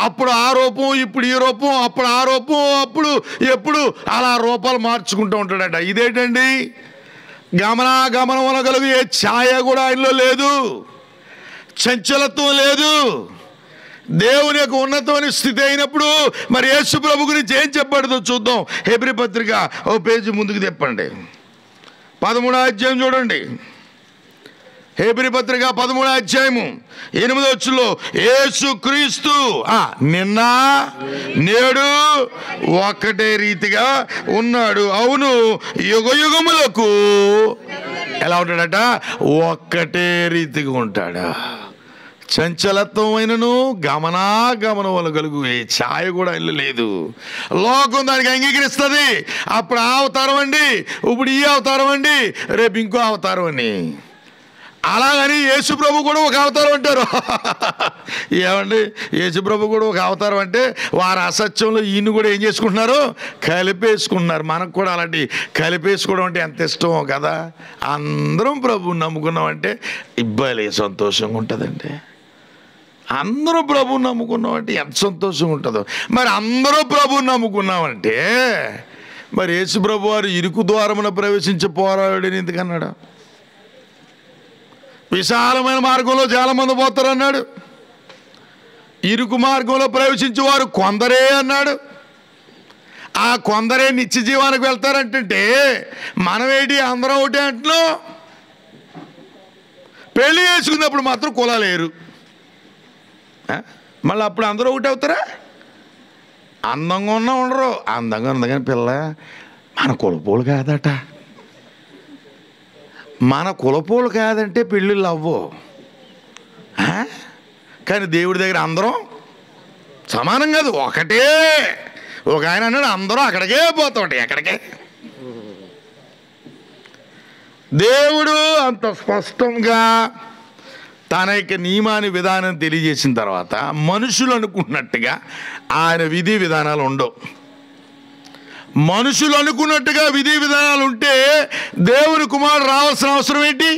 అప్పుడు ఆ రూపం, ఇప్పుడు ఈ రూపం, అప్పుడు ఆ రూపం, అప్పుడు ఎప్పుడు అలా రూపాలు మార్చుకుంటూ ఉంటాడట. ఇదేంటండి? గమనం అనగలిగే ఏ ఛాయ కూడా ఆయనలో లేదు, చంచలత్వం లేదు. దేవుని యొక్క ఉన్నతమైన స్థితి అయినప్పుడు మరి యేసు ప్రభు గురించి ఏం చెప్పబడుతుందో చూద్దాం. హెబ్రీ పత్రిక ఓ పేజీ ముందుకు తెప్పండి, 13వ అధ్యాయం చూడండి. హెబ్రీ పత్రిక 13వ అధ్యాయము 8వ వచనంలో యేసు క్రీస్తు నిన్న నేడు ఒక్కటే రీతిగా ఉన్నాడు. అవును, యుగయుగములకు ఎలా ఉంటాడట? ఒక్కటే రీతిగా ఉంటాడు. చంచలత్వమైనను గమనం కలుగు ఏ ఛాయ కూడా ఇల్లు లేదు. లోకం దానికి అంగీకరిస్తుంది. అప్పుడు ఆ అవతారం అండి, ఇప్పుడు ఈ అవతారం అండి, రేపు ఇంకో అవతారం అని. అలాగని యేసుప్రభు కూడా ఒక అవతారం అంటారు. ఏమండి, యేసుప్రభు కూడా ఒక అవతారం అంటే వారి అసత్యంలో ఈయన కూడా ఏం చేసుకుంటున్నారు? కలిపేసుకుంటున్నారు. మనకు కూడా అలాంటి కలిపేసుకోవడం అంటే ఎంత ఇష్టమో కదా. అందరం ప్రభువుని నమ్ముకున్నామంటే ఇబ్బంది సంతోషంగా ఉంటుందండి. అందరూ ప్రభువుని నమ్ముకున్నామంటే ఎంత సంతోషంగా ఉంటుందో. మరి అందరూ ప్రభువుని నమ్ముకున్నామంటే మరి యేసు ప్రభు వారు ఇరుకు ద్వారమున ప్రవేశించి పోరాడని ఎందుకన్నాడు? విశాలమైన మార్గంలో చాలామంది పోతారు అన్నాడు. ఇరుకు మార్గంలో ప్రవేశించే వారు కొందరే అన్నాడు. ఆ కొందరే నిత్య జీవానికి వెళ్తారంటే మనమేంటి అందరం ఒకటే అంటున్నాం. పెళ్లి చేసుకున్నప్పుడు మాత్రం కులాలేరు. మళ్ళీ అప్పుడు అందరూ ఒకటి అవుతారా? అందంగా ఉన్నా ఉండరు. అందంగా ఉంది కానీ పిల్ల మన కులపోలు కాదట. మన కులపోలు కాదంటే పెళ్ళిళ్ళు అవ్వవు. కానీ దేవుడి దగ్గర అందరం సమానం కాదు, ఒకటే. ఒక ఆయన అన్నాడు అందరూ అక్కడికే పోతాడు. ఎక్కడికే? దేవుడు అంత స్పష్టంగా తన యొక్క నియమాన్ని విధానం తెలియజేసిన తర్వాత మనుషులు అనుకున్నట్టుగా ఆయన విధి విధానాలు ఉండవు. మనుషులు అనుకున్నట్టుగా విధి విధానాలు ఉంటే దేవుని కుమారుడు రావాల్సిన అవసరం ఏంటి?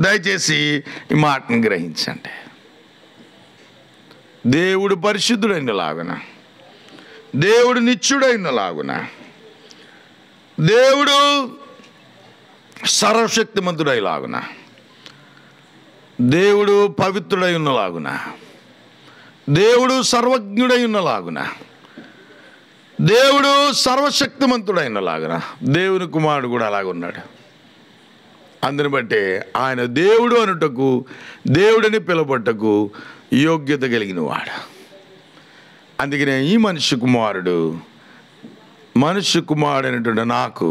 దయచేసి ఈ మాటను గ్రహించండి. దేవుడు పరిశుద్ధుడైన లాగున, దేవుడు నిత్యుడైన లాగున, దేవుడు సర్వశక్తిమంతుడై లాగున, దేవుడు పవిత్రుడై ఉన్నలాగున, దేవుడు సర్వజ్ఞుడై ఉన్నలాగున, దేవుడు సర్వశక్తిమంతుడైనలాగున దేవుని కుమారుడు కూడా అలాగున్నాడు. అందుని బట్టి ఆయన దేవుడు అనుటకు, దేవుడిని పిలువబట్టకు యోగ్యత కలిగిన వాడు. అందుకనే ఈ మనుష్య కుమారుడు అనేటువంటి నాకు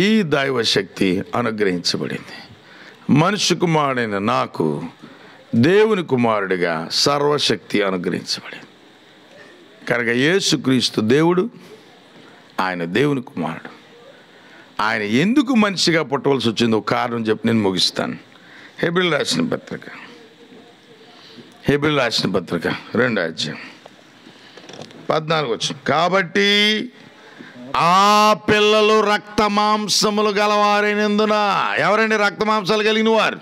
ఈ దైవశక్తి అనుగ్రహించబడింది. మనుష్య కుమారుడైన నాకు దేవుని కుమారుడిగా సర్వశక్తి అనుగ్రహించబడింది. కనుక యేసుక్రీస్తు దేవుడు, ఆయన దేవుని కుమారుడు. ఆయన ఎందుకు మనిషిగా పుట్టవలసి వచ్చిందో కారణం చెప్పి నేను ముగిస్తాను. హెబ్రీయులకు రాసిన పత్రిక 2వ అధ్యాయం 14వ వచనం. కాబట్టి ఆ పిల్లలు రక్త మాంసములు గలవారైనందున. ఎవరండి రక్త మాంసాలు కలిగిన వారు?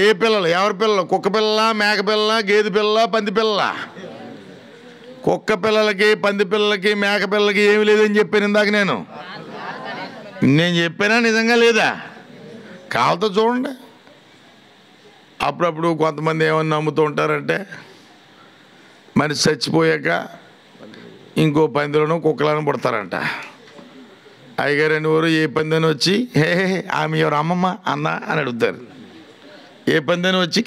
ఏ పిల్లలు? ఎవరి పిల్లలు? కుక్క పిల్ల, మేక పిల్ల, గేదె పిల్ల, పంది పిల్ల. కుక్క పిల్లలకి, పంది పిల్లలకి, మేక పిల్లలకి ఏమి లేదని చెప్పాను ఇందాక. నేను చెప్పానా? నిజంగా లేదా? కావాలతో చూడండి. అప్పుడప్పుడు కొంతమంది ఏమన్నా నమ్ముతూ ఉంటారంటే మనిషి చచ్చిపోయాక ఇంకో పందిలోనూ కుక్కలను పుడతారంట. అయ్యగారండి ఊరు ఏ పందిని వచ్చి హే ఆమె ఎవరు అమ్మమ్మ అందా అని అడుగుతారు. ఏ పందిని వచ్చి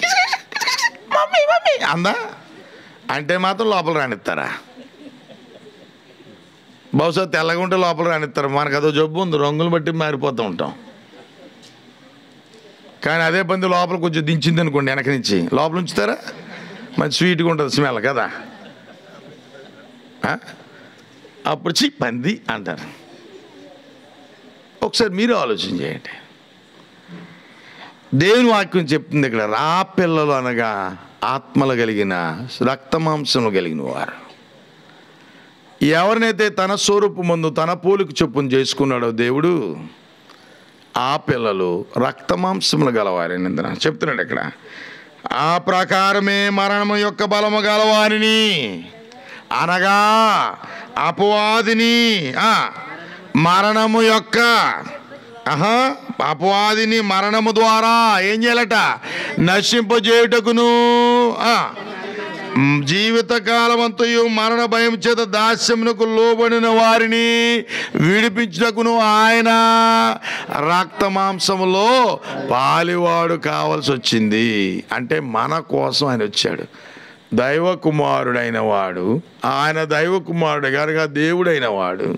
మమ్మీ మమ్మీ అందా అంటే మాత్రం లోపల రానిస్తారా? బహుశా తెల్లగా ఉంటే లోపల రానిస్తారు. మనకు అదో జబ్బు ఉంది, రంగులు బట్టి మారిపోతూ ఉంటాం. కానీ అదే పంది లోపల కొంచెం దించింది అనుకోండి, వెనక నుంచి లోపల ఉంచుతారా? మంచి స్వీట్గా ఉంటుంది స్మెల్ కదా. అప్పుడు పంది అంటారు. ఒకసారి మీరు ఆలోచన చేయండి. దేవుని వాక్యం చెప్తుంది ఇక్కడ రా పిల్లలు అనగా ఆత్మలు కలిగిన రక్తమాంసములు కలిగిన వారు. ఎవరినైతే తన స్వరూపు ముందు తన పోలిక చొప్పున చేసుకున్నాడో దేవుడు, ఆ పిల్లలు రక్తమాంసములు గలవారని చెప్తున్నాడు ఇక్కడ. ఆ ప్రకారమే మరణము యొక్క బలము గలవారిని, అనగా అపవాదిని, మరణము యొక్క అపవాదిని మరణము ద్వారా ఏం చేయాలట? నశింపజేయుటకును, జీవితకాలమంతయు మరణ భయం చేత దాస్యమునకు లోబడిన వారిని విడిపించుటకును ఆయన రక్తమాంసములో పాలివాడు కావాల్సి వచ్చింది. అంటే మన కోసం ఆయన వచ్చాడు. దైవ కుమారుడైన వాడు, ఆయన దైవ కుమారుడు గారుగా దేవుడైన వాడు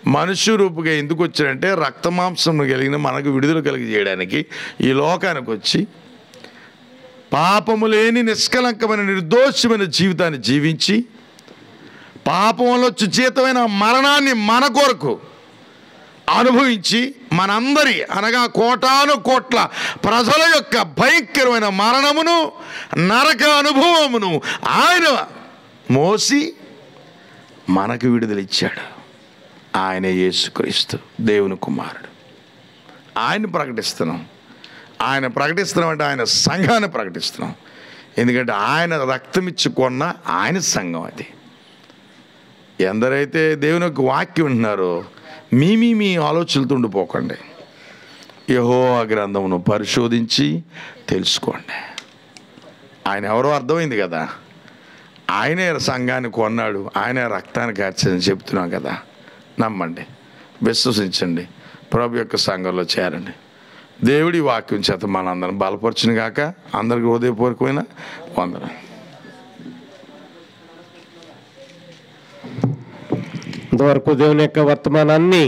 మనుష్య రూపుగా ఎందుకు వచ్చాడంటే రక్తమాంసం కలిగిన మనకు విడుదల కలిగజేయడానికి ఈ లోకానికి వచ్చి పాపము లేని నిష్కలంకమైన నిర్దోషమైన జీవితాన్ని జీవించి పాపంలో చుచేతమైన మరణాన్ని మన కొరకు అనుభవించి మనందరి అనగా కోటాను కోట్ల ప్రజల యొక్క భయంకరమైన మరణమును నరక అనుభవమును ఆయన మోసి మనకు విడుదలిచ్చాడు. ఆయన యేసుక్రీస్తు దేవుని కుమారుడు. ఆయన ప్రకటిస్తున్నాం. ఆయన ప్రకటిస్తున్నాం అంటే ఆయన సంఘాన్ని ప్రకటిస్తున్నాం. ఎందుకంటే ఆయన రక్తం ఇచ్చి కొన్న ఆయన సంఘం అది. ఎందరైతే దేవుని యొక్క వాక్యం ఉంటున్నారో మీ ఆలోచనలతో ఉండిపోకండి. యెహోవా గ్రంథమును పరిశోధించి తెలుసుకోండి. ఆయన ఎవరో అర్థమైంది కదా. ఆయనే సంఘాన్ని కొన్నాడు, ఆయనే రక్తాన్ని కార్చని చెప్తున్నాం కదా. నమ్మండి, విశ్వసించండి, ప్రభు యొక్క సంఘంలో చేరండి. దేవుడి వాక్యం చేత మనందరం బలపరచును గాక. అందరికీ హృదయపూర్వకమైన వందనాలు. ఇంతవరకు దేవుని యొక్క వర్తమానాన్ని